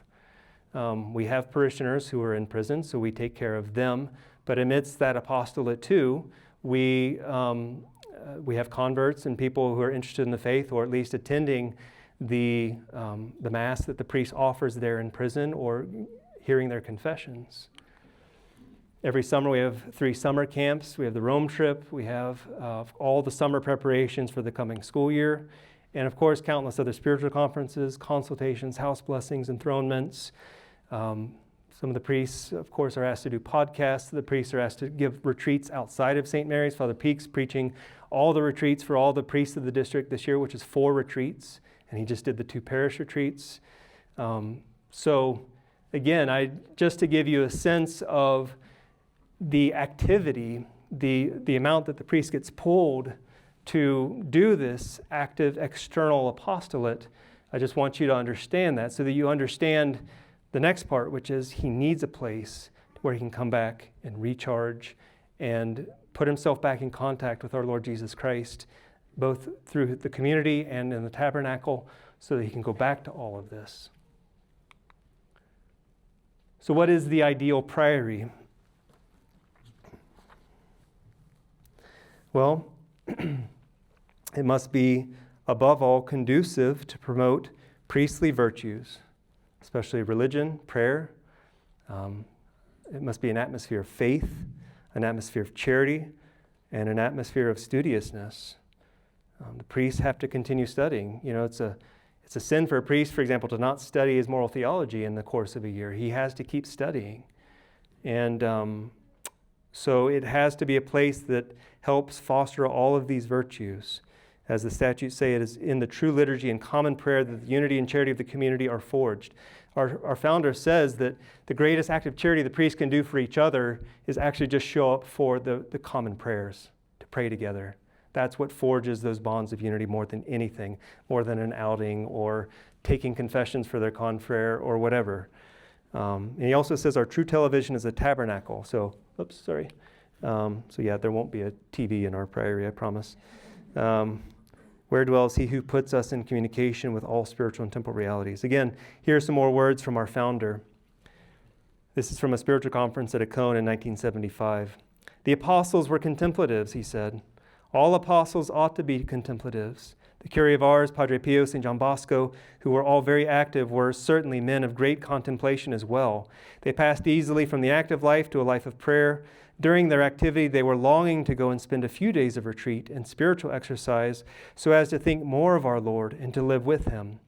We have parishioners who are in prison, so we take care of them. But amidst that apostolate too, we have converts and people who are interested in the faith, or at least attending the Mass that the priest offers there in prison, or hearing their confessions. Every summer we have 3 summer camps. We have the Rome trip. We have all the summer preparations for the coming school year. And of course, countless other spiritual conferences, consultations, house blessings, enthronements. Some of the priests, of course, are asked to do podcasts. The priests are asked to give retreats outside of St. Mary's. Father Peake's preaching all the retreats for all the priests of the district this year, which is 4 retreats. And he just did the 2 parish retreats. So again, just to give you a sense of the activity, the amount that the priest gets pulled to do this active external apostolate, I just want you to understand that, so that you understand the next part, which is he needs a place where he can come back and recharge and put himself back in contact with our Lord Jesus Christ, both through the community and in the tabernacle, so that he can go back to all of this. So what is the ideal priory? Well, it must be, above all, conducive to promote priestly virtues, especially religion, prayer. It must be an atmosphere of faith, an atmosphere of charity, and an atmosphere of studiousness. The priests have to continue studying. You know, it's a sin for a priest, for example, to not study his moral theology in the course of a year. He has to keep studying. And so it has to be a place that helps foster all of these virtues. As the statutes say, it is in the true liturgy and common prayer that the unity and charity of the community are forged. Our founder says that the greatest act of charity the priest can do for each other is actually just show up for the common prayers, to pray together. That's what forges those bonds of unity more than anything, more than an outing or taking confessions for their confrere or whatever. And he also says our true television is a tabernacle. So yeah, there won't be a TV in our priory, I promise. We're where dwells he who puts us in communication with all spiritual and temporal realities. Again, here are some more words from our founder. This is from a spiritual conference at Acon in 1975. The apostles were contemplatives, he said. All apostles ought to be contemplatives. The Curé of Ars, Padre Pio, St. John Bosco, who were all very active, were certainly men of great contemplation as well. They passed easily from the active life to a life of prayer. During their activity, they were longing to go and spend a few days of retreat and spiritual exercise so as to think more of our Lord and to live with him.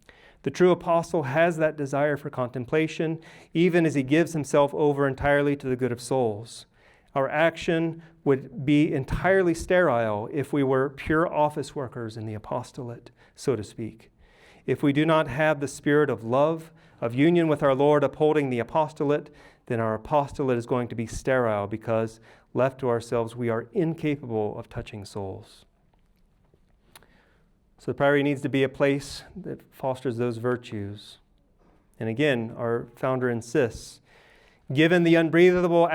The true apostle has that desire for contemplation, even as he gives himself over entirely to the good of souls. Our action would be entirely sterile if we were pure office workers in the apostolate, so to speak. If we do not have the spirit of love, of union with our Lord upholding the apostolate, then our apostolate is going to be sterile because, left to ourselves, we are incapable of touching souls. So the Priory needs to be a place that fosters those virtues. And again, our founder insists, given the unbreathable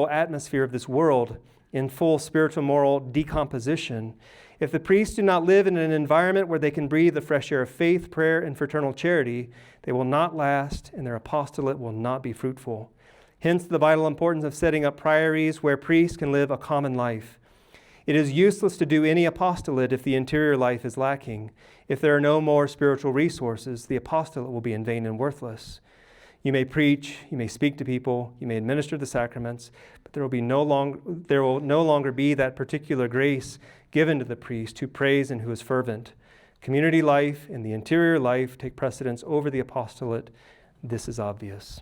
atmosphere of this world in full spiritual moral decomposition, if the priests do not live in an environment where they can breathe the fresh air of faith, prayer, and fraternal charity, they will not last and their apostolate will not be fruitful. Hence the vital importance of setting up priories where priests can live a common life. It is useless to do any apostolate if the interior life is lacking. If there are no more spiritual resources, the apostolate will be in vain and worthless. You may preach, you may speak to people, you may administer the sacraments, but there will no longer be that particular grace given to the priest who prays and who is fervent. Community life and the interior life take precedence over the apostolate. This is obvious.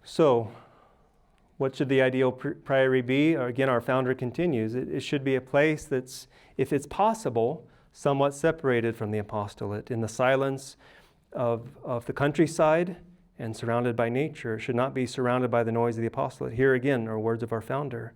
So, what should the ideal priory be? Again, our founder continues. It should be a place that's, if it's possible, somewhat separated from the apostolate in the silence of the countryside and surrounded by nature. It should not be surrounded by the noise of the apostolate. Here again are words of our founder.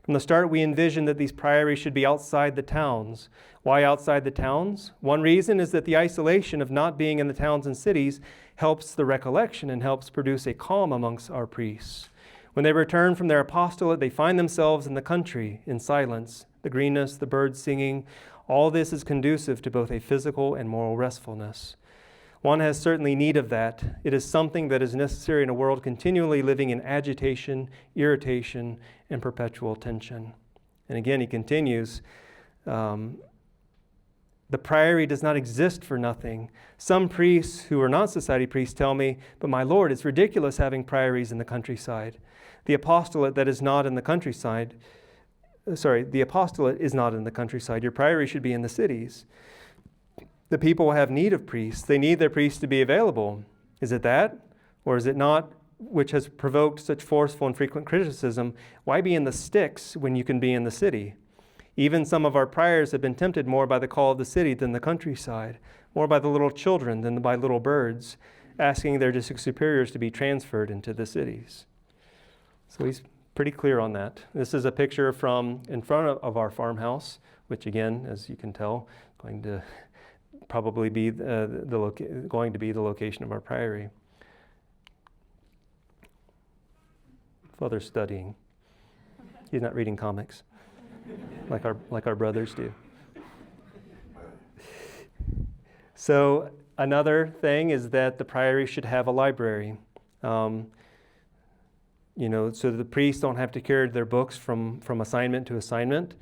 From the start, we envisioned that these priories should be outside the towns. Why outside the towns? One reason is that the isolation of not being in the towns and cities helps the recollection and helps produce a calm amongst our priests. When they return from their apostolate, they find themselves in the country, in silence, the greenness, the birds singing. All this is conducive to both a physical and moral restfulness. One has certainly need of that. It is something that is necessary in a world continually living in agitation, irritation, and perpetual tension. And again, he continues, the priory does not exist for nothing. Some priests who are not society priests tell me, but my Lord, it's ridiculous having priories in the countryside. The apostolate that is not in the countryside, the apostolate is not in the countryside. Your priory should be in the cities. The people have need of priests. They need their priests to be available. Is it that? Or is it not, which has provoked such forceful and frequent criticism? Why be in the sticks when you can be in the city? Even some of our priors have been tempted more by the call of the city than the countryside, more by the little children than by little birds, asking their district superiors to be transferred into the cities. So he's pretty clear on that. This is a picture from in front of our farmhouse, which again, as you can tell, going to probably be the location of our priory. Father's studying. He's not reading comics like our brothers do. So another thing is that the priory should have a library. So the priests don't have to carry their books from assignment to assignment.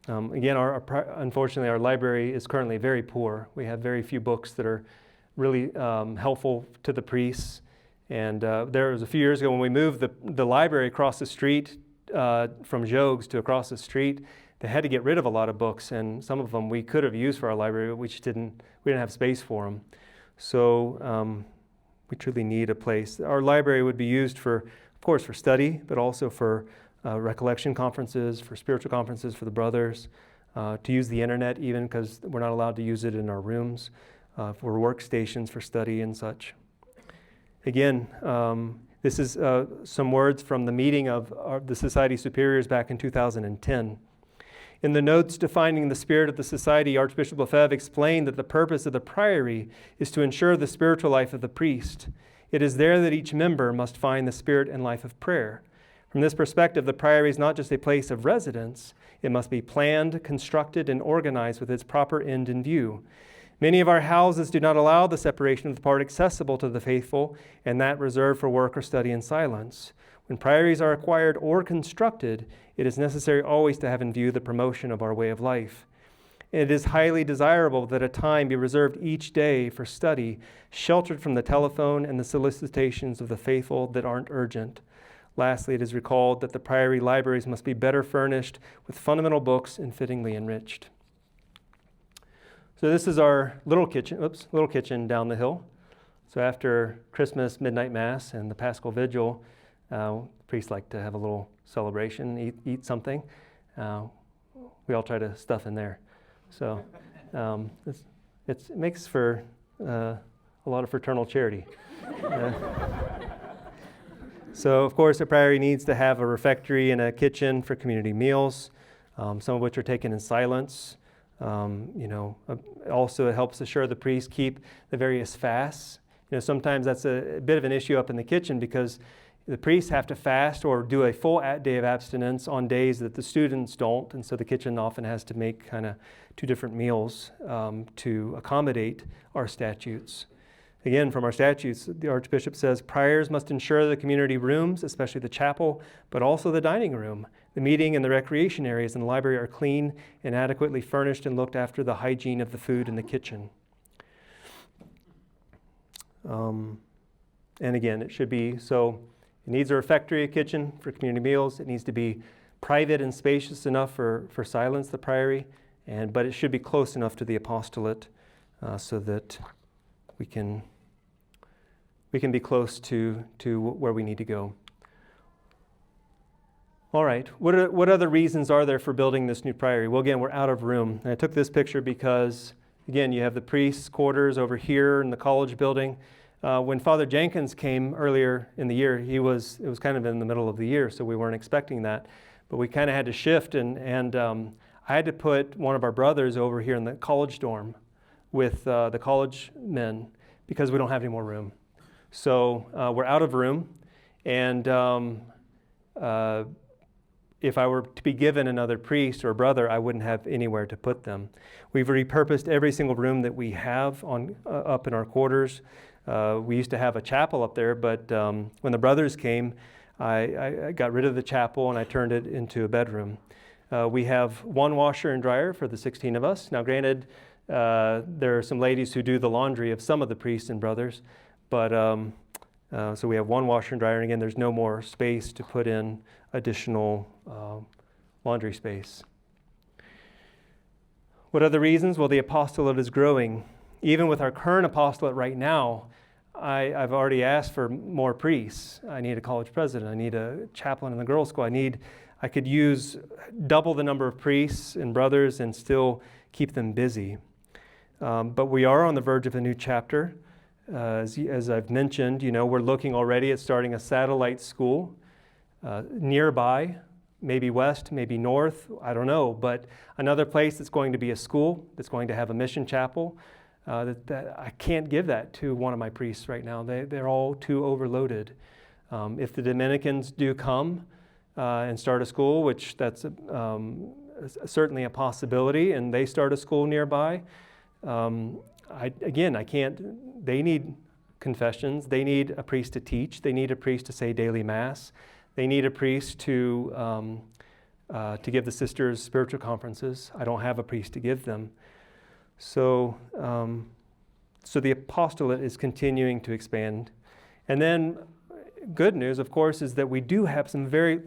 Again, unfortunately, our library is currently very poor. We have very few books that are really helpful to the priests. And there was a few years ago when we moved the library across the street from Jogues to across the street. They had to get rid of a lot of books, and some of them we could have used for our library, but we didn't have space for them. So we truly need a place. Our library would be used for study, but also for recollection conferences, for spiritual conferences for the brothers, to use the internet even because we're not allowed to use it in our rooms, for workstations for study and such. Again, this is some words from the meeting of the Society Superiors back in 2010. In the notes defining the spirit of the society, Archbishop Lefebvre explained that the purpose of the priory is to ensure the spiritual life of the priest. It is there that each member must find the spirit and life of prayer. From this perspective, the Priory is not just a place of residence. It must be planned, constructed, and organized with its proper end in view. Many of our houses do not allow the separation of the part accessible to the faithful and that reserved for work or study in silence. When priories are acquired or constructed, it is necessary always to have in view the promotion of our way of life. It is highly desirable that a time be reserved each day for study, sheltered from the telephone and the solicitations of the faithful that aren't urgent. Lastly, it is recalled that the priory libraries must be better furnished with fundamental books and fittingly enriched. So this is our little kitchen down the hill. So after Christmas midnight mass and the Paschal Vigil, priests like to have a little celebration, eat something. We all try to stuff in there. So it makes for a lot of fraternal charity. So of course, a priory needs to have a refectory and a kitchen for community meals, some of which are taken in silence. Also it helps assure the priests keep the various fasts. Sometimes that's a bit of an issue up in the kitchen because the priests have to fast or do a full day of abstinence on days that the students don't, and so the kitchen often has to make kind of two different meals to accommodate our statutes. Again, from our statutes, the Archbishop says, priors must ensure the community rooms, especially the chapel, but also the dining room, the meeting and the recreation areas in the library are clean and adequately furnished and looked after the hygiene of the food in the kitchen. And again, it should be, so it needs a refectory, a kitchen for community meals. It needs to be private and spacious enough for silence, the priory, but it should be close enough to the apostolate so that we can be close to where we need to go. All right, what other reasons are there for building this new priory? Well, again, we're out of room. And I took this picture because, again, you have the priests' quarters over here in the college building. When Father Jenkins came earlier in the year, it was kind of in the middle of the year, so we weren't expecting that. But we kind of had to shift, and I had to put one of our brothers over here in the college dorm with the college men because we don't have any more room. So we're out of room, and if I were to be given another priest or brother, I wouldn't have anywhere to put them. We've repurposed every single room that we have up in our quarters. We used to have a chapel up there, but when the brothers came, I got rid of the chapel and I turned it into a bedroom. We have one washer and dryer for the 16 of us. Now granted, there are some ladies who do the laundry of some of the priests and brothers, but so we have one washer and dryer, and again, there's no more space to put in additional laundry space. What are the reasons? Well, the apostolate is growing. Even with our current apostolate right now, I've already asked for more priests. I need a college president. I need a chaplain in the girls' school. I could use double the number of priests and brothers and still keep them busy. But we are on the verge of a new chapter. As I've mentioned, we're looking already at starting a satellite school nearby, maybe west, maybe north, I don't know, but another place that's going to be a school, that's going to have a mission chapel. That I can't give that to one of my priests right now. They're all too overloaded. If the Dominicans do come and start a school, which that's certainly a possibility, and they start a school nearby, I can't. They need confessions. They need a priest to teach. They need a priest to say daily mass. They need a priest to give the sisters spiritual conferences. I don't have a priest to give them. So the apostolate is continuing to expand. And then good news, of course, is that we do have some very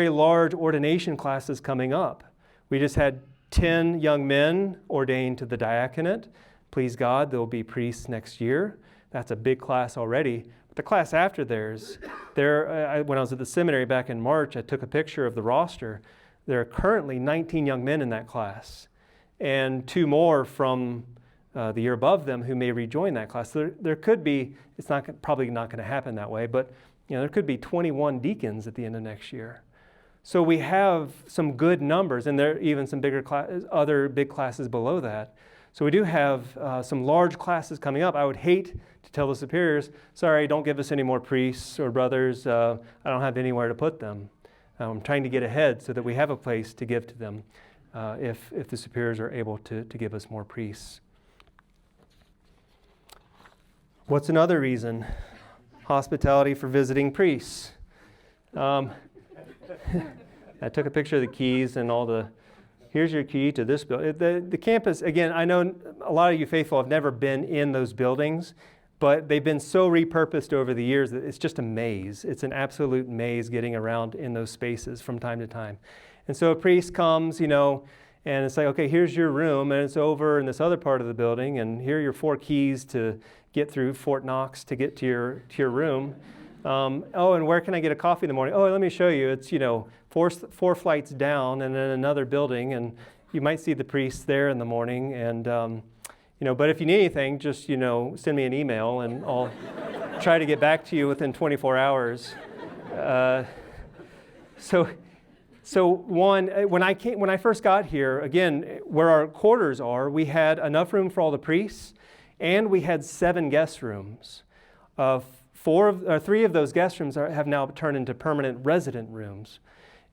large ordination classes coming up. We just had 10 young men ordained to the diaconate. Please God, they'll be priests next year. That's a big class already. But the class after theirs, when I was at the seminary back in March, I took a picture of the roster. There are currently 19 young men in that class, and 2 more from the year above them who may rejoin that class. There could be, it's probably not going to happen that way, but there could be 21 deacons at the end of next year. So we have some good numbers, and there are even some other big classes below that. So we do have some large classes coming up. I would hate to tell the superiors, sorry, don't give us any more priests or brothers. I don't have anywhere to put them. I'm trying to get ahead so that we have a place to give to them if the superiors are able to give us more priests. What's another reason? Hospitality for visiting priests. I took a picture of the keys and all the, here's your key to this building. The campus, again, I know a lot of you faithful have never been in those buildings, but they've been so repurposed over the years that it's just a maze. It's an absolute maze getting around in those spaces from time to time. And so a priest comes, and it's like, okay, here's your room, and it's over in this other part of the building, and here are your 4 keys to get through Fort Knox to get to your room. And where can I get a coffee in the morning? Oh, let me show you. It's, 4 flights down and then another building, and you might see the priest there in the morning. And, but if you need anything, just, send me an email and I'll try to get back to you within 24 hours. When I first got here, again, where our quarters are, we had enough room for all the priests, and we had 7 guest rooms. 3 of those guest rooms have now turned into permanent resident rooms.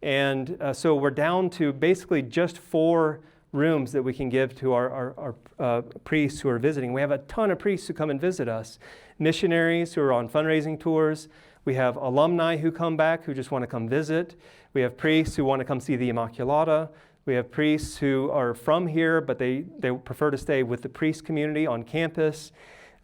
And so we're down to basically just 4 rooms that we can give to our priests who are visiting. We have a ton of priests who come and visit us, missionaries who are on fundraising tours. We have alumni who come back who just want to come visit. We have priests who want to come see the Immaculata. We have priests who are from here, but they prefer to stay with the priest community on campus.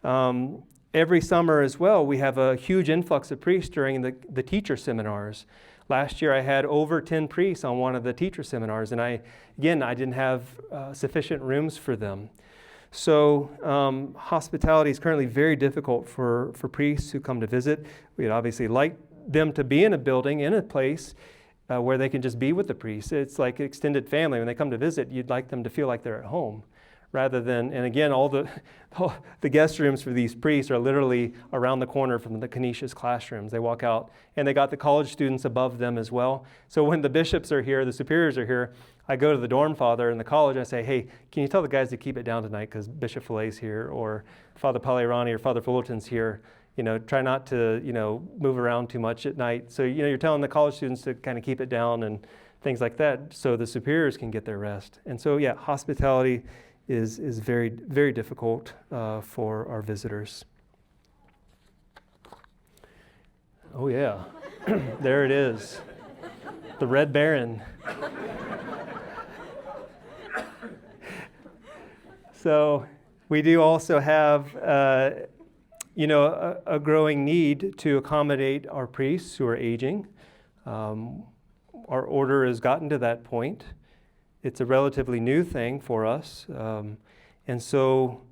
Every summer as well, we have a huge influx of priests during the teacher seminars. Last year, I had over 10 priests on one of the teacher seminars, and I didn't have sufficient rooms for them. So hospitality is currently very difficult for priests who come to visit. We'd obviously like them to be in a building, in a place where they can just be with the priests. It's like extended family. When they come to visit, you'd like them to feel like they're at home. Rather than, and again, all the guest rooms for these priests are literally around the corner from the Canisius classrooms. They walk out, and they got the college students above them as well. So when the bishops are here, the superiors are here, I go to the dorm father in the college, and I say, hey, can you tell the guys to keep it down tonight because Bishop Fillet's here, or Father Palirani or Father Fullerton's here. Try not to, move around too much at night. So, you're telling the college students to kind of keep it down and things like that so the superiors can get their rest. And so, yeah, hospitality is very, very difficult for our visitors. Oh yeah, there it is, the Red Baron. So we do also have, a growing need to accommodate our priests who are aging. Our order has gotten to that point. It's a relatively new thing for us. And so,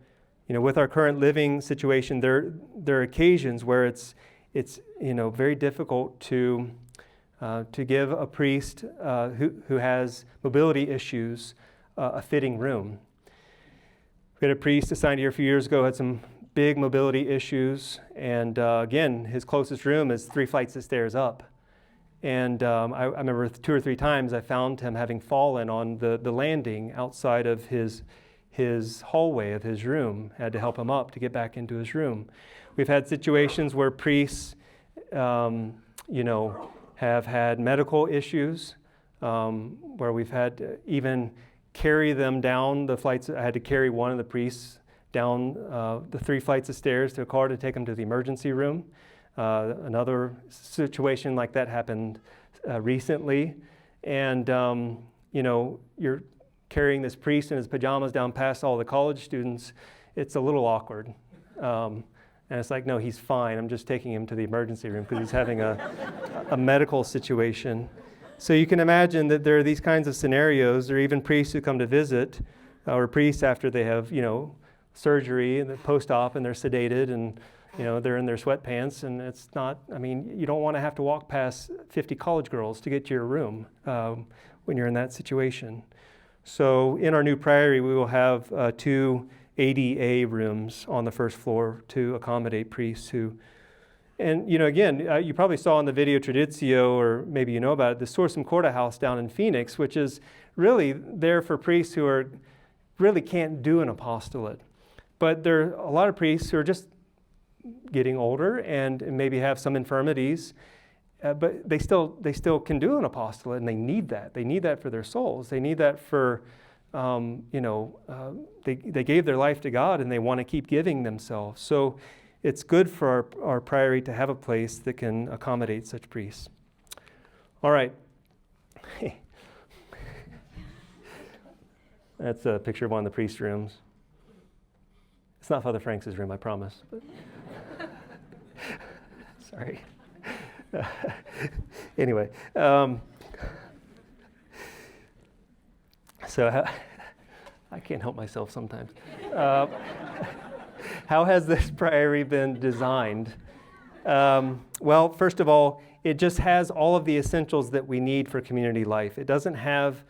with our current living situation, there are occasions where it's very difficult to give a priest who has mobility issues a fitting room. We had a priest assigned here a few years ago, had some big mobility issues, and again, his closest room is 3 flights of stairs up. And I remember 2 or 3 times I found him having fallen on the landing outside of his hallway of his room. Had to help him up to get back into his room. We've had situations where priests, have had medical issues, where we've had to even carry them down the flights. I had to carry one of the priests down the 3 flights of stairs to a car to take him to the emergency room. Another situation like that happened recently, and you're carrying this priest in his pajamas down past all the college students. It's a little awkward, and it's like, no, he's fine. I'm just taking him to the emergency room because he's having a medical situation. So you can imagine that there are these kinds of scenarios. There are even priests who come to visit, or priests after they have surgery and the post-op, and they're sedated and they're in their sweatpants, and it's not, you don't want to have to walk past 50 college girls to get to your room when you're in that situation. So in our new Priory, we will have 2 ADA rooms on the first floor to accommodate priests who, and again, you probably saw in the video Tradizio, or maybe you know about it, the Sursum Corda house down in Phoenix, which is really there for priests who are really can't do an apostolate. But there are a lot of priests who are just getting older and maybe have some infirmities, but they still can do an apostolate, and they need that. They need that for their souls. They need that for, they gave their life to God, and they want to keep giving themselves. So it's good for our priory to have a place that can accommodate such priests. All right. That's a picture of one of the priest rooms. It's not Father Frank's room, I promise. But sorry. Anyway, so I can't help myself sometimes. How has this priory been designed? Well, first of all, it just has all of the essentials that we need for community life. It doesn't have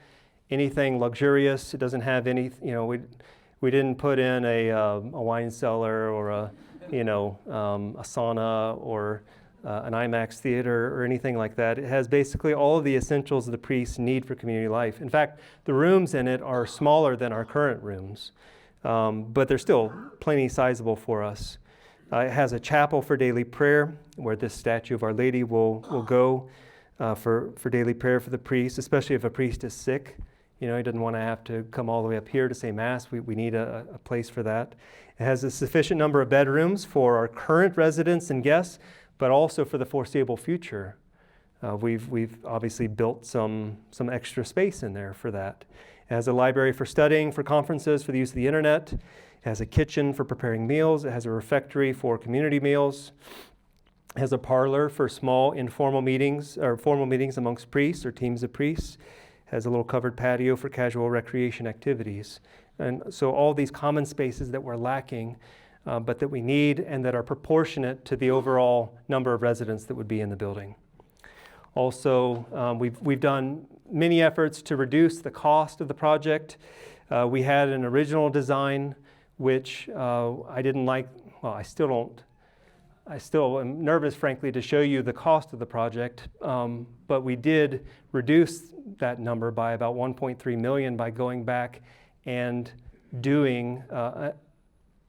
anything luxurious. It doesn't have any, we didn't put in a wine cellar or a sauna or an IMAX theater or anything like that. It has basically all of the essentials the priests need for community life. In fact, the rooms in it are smaller than our current rooms, but they're still plenty sizable for us. It has a chapel for daily prayer where this statue of Our Lady will go for daily prayer for the priest, especially if a priest is sick. He doesn't want to have to come all the way up here to say Mass. We need a place for that. It has a sufficient number of bedrooms for our current residents and guests, but also for the foreseeable future. We've obviously built some extra space in there for that. It has a library for studying, for conferences, for the use of the internet. It has a kitchen for preparing meals. It has a refectory for community meals. It has a parlor for small informal meetings or formal meetings amongst priests or teams of priests. It has a little covered patio for casual recreation activities. And so all these common spaces that we're lacking, but that we need and that are proportionate to the overall number of residents that would be in the building. Also, we've done many efforts to reduce the cost of the project. We had an original design which I didn't like. Well, I still don't. I still am nervous, frankly, to show you the cost of the project, but we did reduce that number by about $1.3 million by going back and doing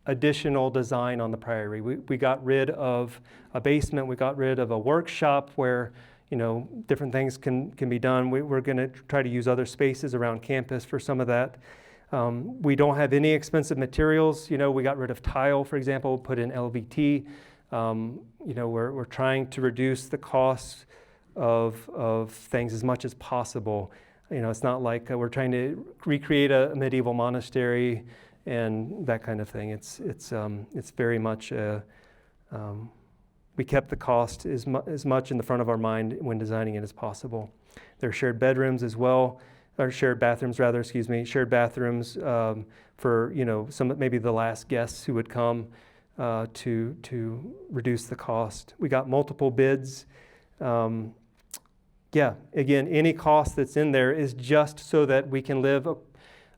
additional design on the priory. We got rid of a basement. We got rid of a workshop where different things can be done. We're going to try to use other spaces around campus for some of that. We don't have any expensive materials. We got rid of tile, for example, put in LVT. We're trying to reduce the cost of things as much as possible. It's not like we're trying to recreate a medieval monastery and that kind of thing. It's very much we kept the cost as much in the front of our mind when designing it as possible. There are shared bedrooms as well, or shared bathrooms rather. Shared bathrooms for maybe the last guests who would come. To reduce the cost. We got multiple bids. Again, any cost that's in there is just so that we can live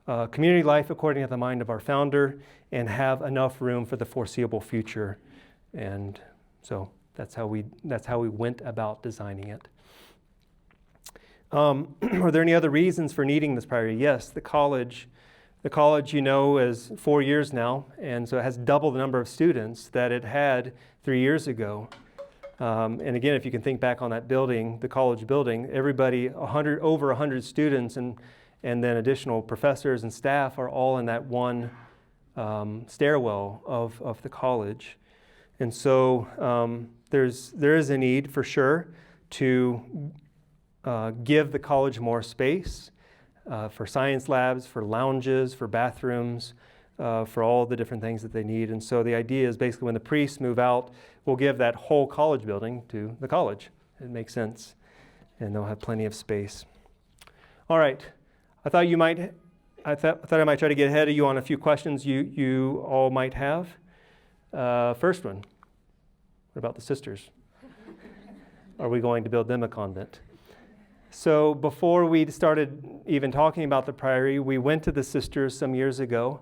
a community life according to the mind of our founder and have enough room for the foreseeable future. And so that's how we went about designing it. Are there any other reasons for needing this priory? Yes, the college. The college, is 4 years now, and so it has double the number of students that it had 3 years ago. And again, if you can think back on that building, the college building, everybody, over 100 students and then additional professors and staff are all in that one stairwell of the college. And so there is a need for sure to give the college more space. For science labs, for lounges, for bathrooms, for all the different things that they need. And so the idea is basically when the priests move out, we'll give that whole college building to the college. It makes sense. And they'll have plenty of space. All right. I thought I might try to get ahead of you on a few questions you all might have. First one. What about the sisters? Are we going to build them a convent? So before we started even talking about the priory, we went to the sisters some years ago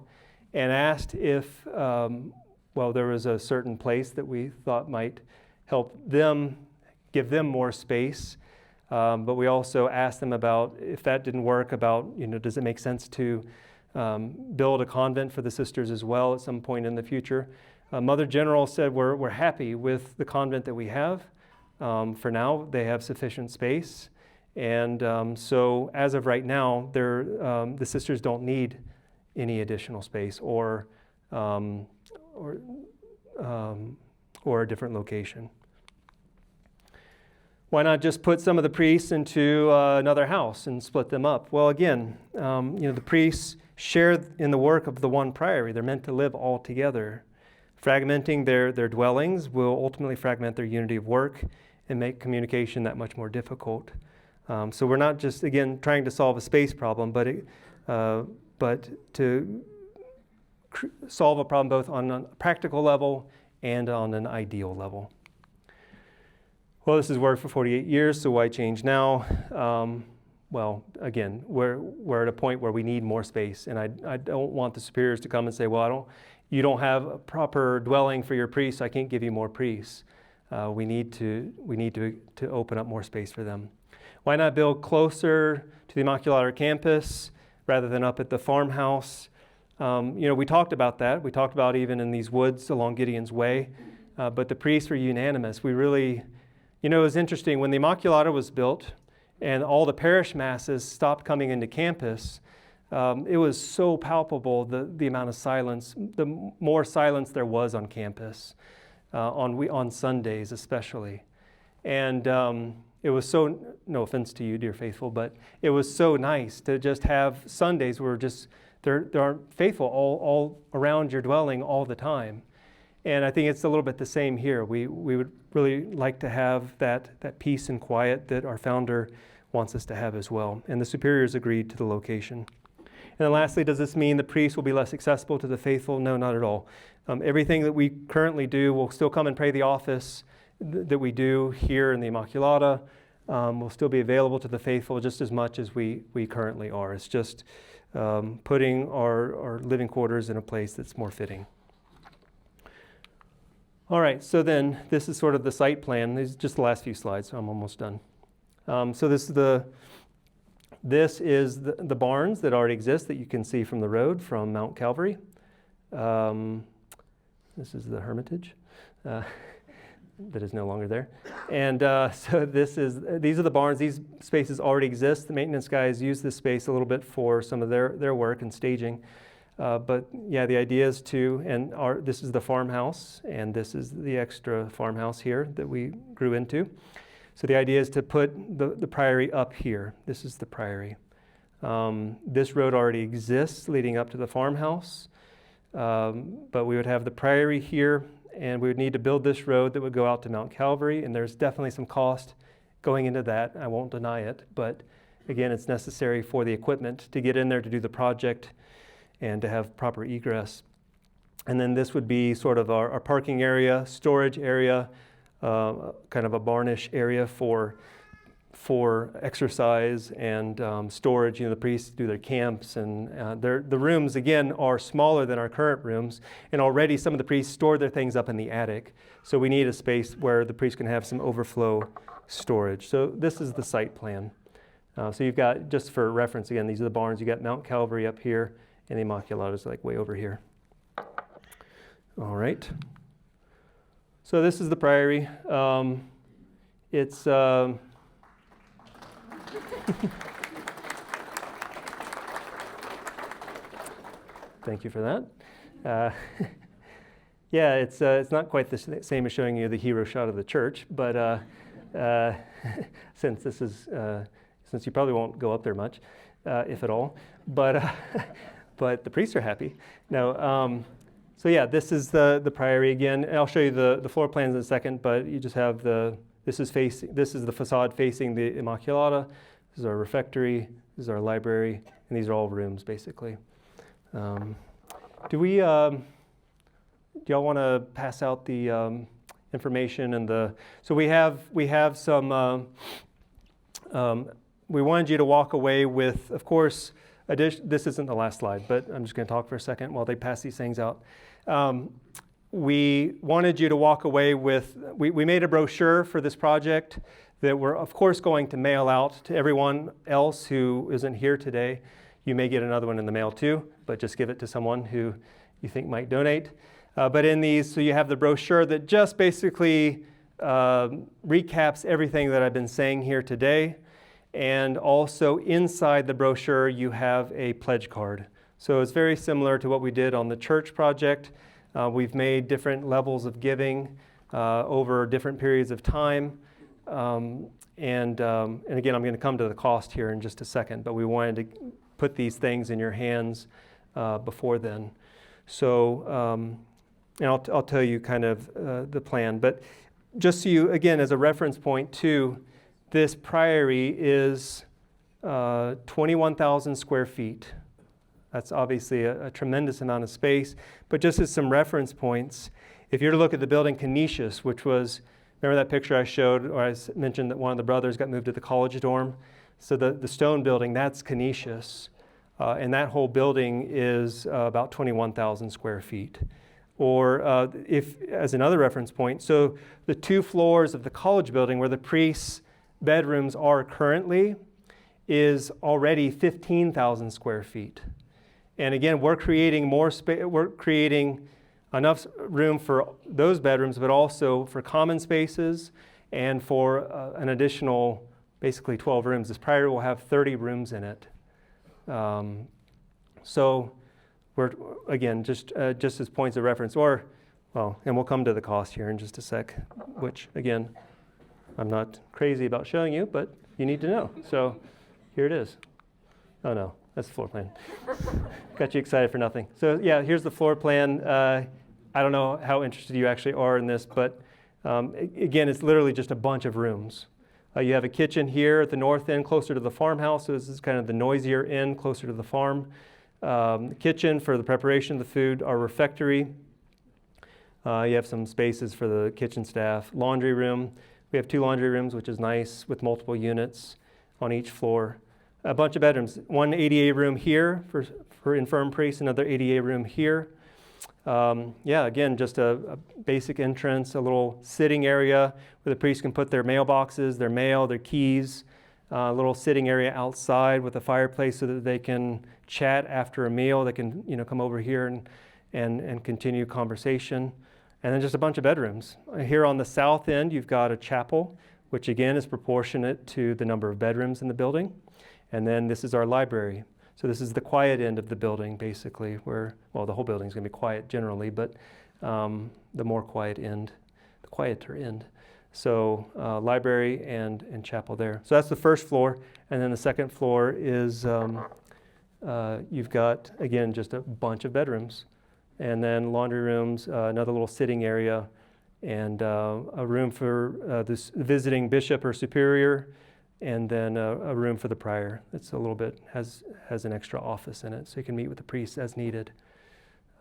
and asked if, there was a certain place that we thought might help them, give them more space. But we also asked them about, if that didn't work, about, does it make sense to build a convent for the sisters as well at some point in the future. Mother General said we're happy with the convent that we have. For now, they have sufficient space. And so as of right now, the sisters don't need any additional space or a different location. Why not just put some of the priests into another house and split them up? Well, again, the priests share in the work of the one priory. They're meant to live all together. Fragmenting their dwellings will ultimately fragment their unity of work and make communication that much more difficult. So we're not just, again, trying to solve a space problem, but to solve a problem both on a practical level and on an ideal level. Well, this has worked for 48 years, so why change now? Well, again, we're at a point where we need more space, and I don't want the superiors to come and say, well, you don't have a proper dwelling for your priests, so I can't give you more priests. We need to open up more space for them. Why not build closer to the Immaculata campus rather than up at the farmhouse? We talked about that. We talked about even in these woods along Gideon's Way, but the priests were unanimous. We really, it was interesting when the Immaculata was built and all the parish masses stopped coming into campus. It was so palpable, the amount of silence, the more silence there was on campus, on Sundays especially. And it was so, no offense to you, dear faithful, but it was so nice to just have Sundays where there aren't faithful all around your dwelling all the time. And I think it's a little bit the same here. We would really like to have that peace and quiet that our founder wants us to have as well. And the superiors agreed to the location. And then lastly, does this mean the priests will be less accessible to the faithful? No, not at all. Everything that we currently do, we'll still come and pray the office that we do here in the Immaculata. Will still be available to the faithful just as much as we currently are. It's just putting our living quarters in a place that's more fitting. All right, so then this is sort of the site plan. These are just the last few slides, so I'm almost done. So this is the barns that already exist that you can see from the road from Mount Calvary. This is the Hermitage that is no longer there. And so these are the barns. These spaces already exist. The maintenance guys use this space a little bit for some of their work and staging. But yeah, the idea is this is the farmhouse, and this is the extra farmhouse here that we grew into. So the idea is to put the priory up here. This is the priory. This road already exists leading up to the farmhouse, but we would have the priory here, and we would need to build this road that would go out to Mount Calvary, and there's definitely some cost going into that. I won't deny it, but again, it's necessary for the equipment to get in there to do the project and to have proper egress. And then this would be sort of our parking area, storage area, kind of a barnish area for exercise and storage. The priests do their camps, and the rooms, again, are smaller than our current rooms, and already some of the priests store their things up in the attic. So we need a space where the priests can have some overflow storage. So this is the site plan. So you've got, just for reference again, these are the barns. You got Mount Calvary up here, and the Immaculata is like way over here. All right. So this is the priory. It's thank you for that. Yeah, it's not quite the same as showing you the hero shot of the church, but since you probably won't go up there much, if at all, but the priests are happy. No, so yeah, this is the priory again. And I'll show you the floor plans in a second, but you just have this is the facade facing the Immaculata. This is our refectory. This is our library, and these are all rooms basically. Do y'all want to pass out the information and so we have some. We wanted you to walk away with, of course, this isn't the last slide, but I'm just going to talk for a second while they pass these things out. We wanted you to walk away with, we made a brochure for this project that we're, of course, going to mail out to everyone else who isn't here today. You may get another one in the mail too, but just give it to someone who you think might donate. But in these, so you have the brochure that just basically recaps everything that I've been saying here today. And also inside the brochure, you have a pledge card. So it's very similar to what we did on the church project. We've made different levels of giving over different periods of time. And again, I'm going to come to the cost here in just a second, but we wanted to put these things in your hands before then. So, and I'll tell you kind of the plan. But just so you, again, as a reference point too, this priory is 21,000 square feet. That's obviously a tremendous amount of space. But just as some reference points, if you're to look at the building Canisius, which was, remember that picture I showed, or I mentioned that one of the brothers got moved to the college dorm? So the stone building, that's Canisius. And that whole building is about 21,000 square feet. Or if, as another reference point, so the 2 floors of the college building where the priests' bedrooms are currently is already 15,000 square feet. And again, we're creating more space, we're creating enough room for those bedrooms, but also for common spaces and for an additional, basically 12 rooms. This priory will have 30 rooms in it. So we're, again, just as points of reference, or, well, and we'll come to the cost here in just a sec, which, again, I'm not crazy about showing you, but you need to know. So here it is. Oh, no, that's the floor plan. Got you excited for nothing. So, yeah, here's the floor plan. I don't know how interested you actually are in this, but again, it's literally just a bunch of rooms. You have a kitchen here at the north end, closer to the farmhouse. So this is kind of the noisier end, closer to the farm. The kitchen for the preparation of the food, our refectory. You have some spaces for the kitchen staff. Laundry room. We have 2 laundry rooms, which is nice, with multiple units on each floor. A bunch of bedrooms. 1 ADA room here for infirm priests, another ADA room here. Yeah, again, just a basic entrance, a little sitting area where the priests can put their mailboxes, their mail, their keys, a little sitting area outside with a fireplace so that they can chat after a meal. They can, come over here and continue conversation. And then just a bunch of bedrooms. Here on the south end, you've got a chapel, which again is proportionate to the number of bedrooms in the building. And then this is our library. So this is the quiet end of the building, basically, where, well, the whole building's going to be quiet generally, but the more quiet end, the quieter end. So library and chapel there. So that's the first floor. And then the second floor is, you've got, again, just a bunch of bedrooms. And then laundry rooms, another little sitting area, and a room for this visiting bishop or superior, and then a room for the prior. It's a little bit, has an extra office in it, so you can meet with the priests as needed.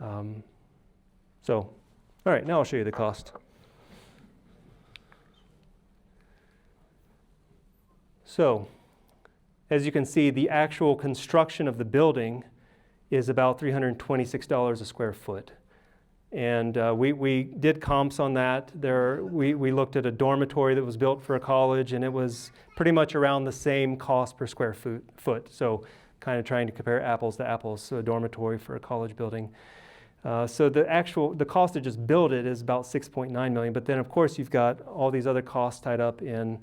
So, all right, now I'll show you the cost. So, as you can see, the actual construction of the building is about $326 a square foot. And we did comps on that. We looked at a dormitory that was built for a college, and it was pretty much around the same cost per square foot. So kind of trying to compare apples to apples, so a dormitory for a college building. So the cost to just build it is about $6.9 million. But then, of course, you've got all these other costs tied up in,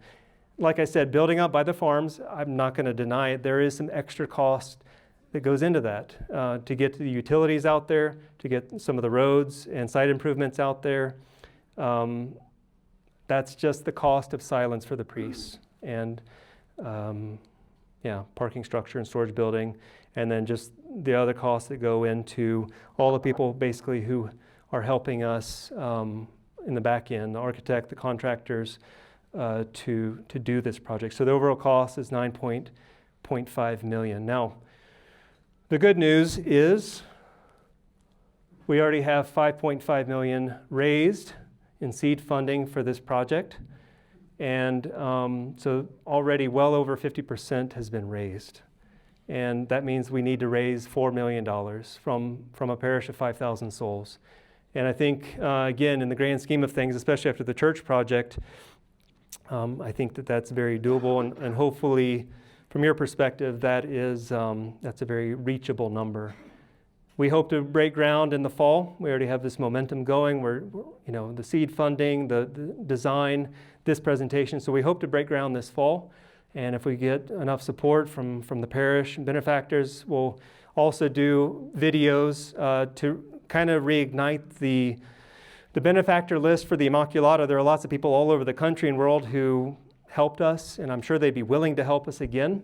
like I said, building up by the farms. I'm not going to deny it. There is some extra cost that goes into that to get the utilities out there, to get some of the roads and site improvements out there. That's just the cost of silence for the priests, and parking structure and storage building, and then just the other costs that go into all the people basically who are helping us in the back end, the architect, the contractors, to do this project. So the overall cost is $9.5 million. Now, the good news is we already have $5.5 million raised in seed funding for this project. And so already well over 50% has been raised. And that means we need to raise $4 million from a parish of 5,000 souls. And I think, again, in the grand scheme of things, especially after the church project, I think that that's very doable. And hopefully from your perspective, that's a very reachable number. We hope to break ground in the fall. We already have this momentum going. We're the seed funding, the design, this presentation. So we hope to break ground this fall. And if we get enough support from the parish and benefactors, we'll also do videos to kind of reignite the benefactor list for the Immaculata. There are lots of people all over the country and world who helped us, and I'm sure they'd be willing to help us again.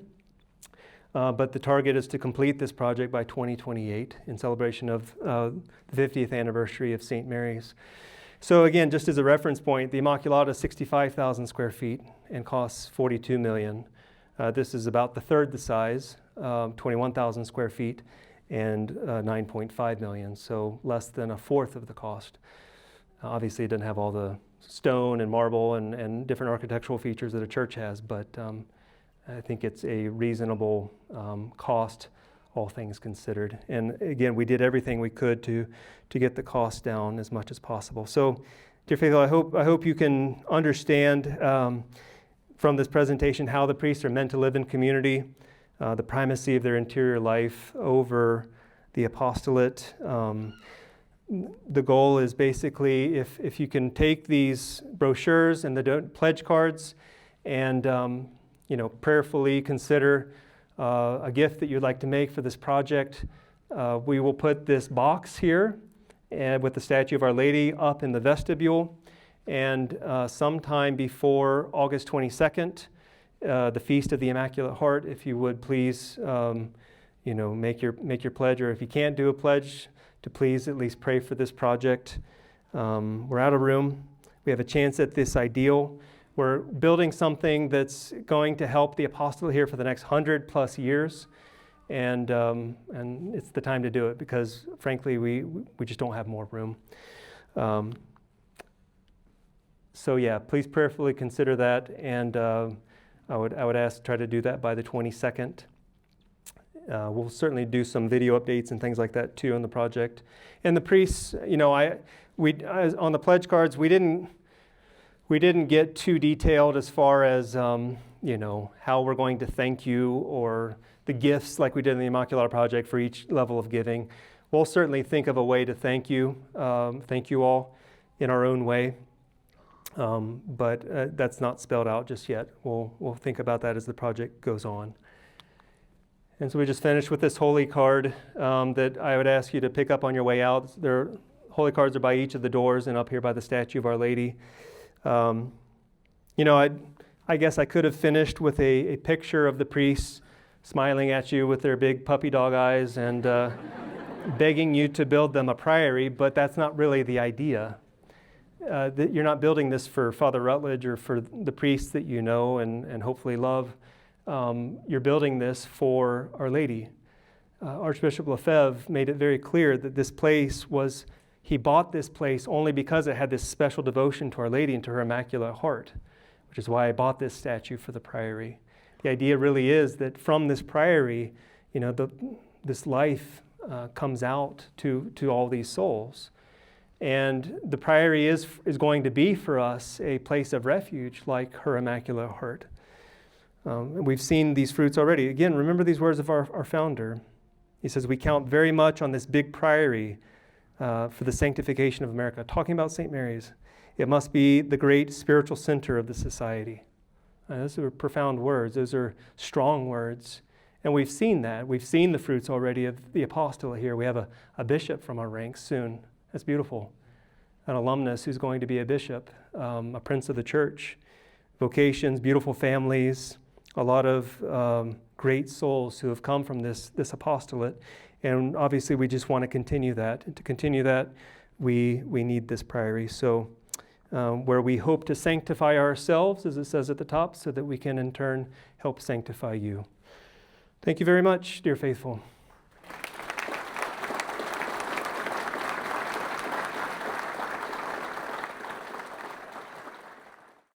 But the target is to complete this project by 2028 in celebration of the 50th anniversary of St. Mary's. So again, just as a reference point, the Immaculata is 65,000 square feet and costs $42 million. This is about the third the size, 21,000 square feet and $9.5 million, so less than a fourth of the cost. Obviously, it doesn't have all the stone and marble and different architectural features that a church has, but I think it's a reasonable cost, all things considered. And again, we did everything we could to get the cost down as much as possible. So, dear faithful, I hope you can understand from this presentation how the priests are meant to live in community, the primacy of their interior life over the apostolate. The goal is basically if you can take these brochures and the pledge cards and prayerfully consider a gift that you'd like to make for this project. We will put this box here with the statue of Our Lady up in the vestibule. And sometime before August 22nd, the Feast of the Immaculate Heart, if you would please make your pledge, or if you can't do a pledge, to please at least pray for this project. We're out of room. We have a chance at this ideal. We're building something that's going to help the apostolate here for the next 100+ years, and it's the time to do it because, frankly, we just don't have more room. So yeah, please prayerfully consider that, and I would ask to try to do that by the 22nd. We'll certainly do some video updates and things like that too on the project. And the priests, on the pledge cards, we didn't get too detailed as far as, how we're going to thank you or the gifts like we did in the Immaculata project for each level of giving. We'll certainly think of a way to thank you all in our own way. But that's not spelled out just yet. We'll think about that as the project goes on. And so we just finished with this holy card that I would ask you to pick up on your way out. Holy cards are by each of the doors and up here by the statue of Our Lady. I guess I could have finished with a picture of the priests smiling at you with their big puppy dog eyes and begging you to build them a priory, but that's not really the idea. You're not building this for Father Rutledge or for the priests that you know and hopefully love. You're building this for Our Lady. Archbishop Lefebvre made it very clear that this place he bought this place only because it had this special devotion to Our Lady and to her Immaculate Heart, which is why I bought this statue for the priory. The idea really is that from this priory, this life comes out to all these souls. And the priory is going to be for us a place of refuge like her Immaculate Heart. We've seen these fruits already. Again, remember these words of our founder. He says, we count very much on this big priory for the sanctification of America. Talking about St. Mary's, it must be the great spiritual center of the society. Those are profound words. Those are strong words. And we've seen that. We've seen the fruits already of the apostolate here. We have a bishop from our ranks soon. That's beautiful. An alumnus who's going to be a bishop, a prince of the church, vocations, beautiful families, a lot of great souls who have come from this apostolate. And obviously we just want to continue that. And to continue that, we need this priory. So where we hope to sanctify ourselves, as it says at the top, so that we can in turn help sanctify you. Thank you very much, dear faithful.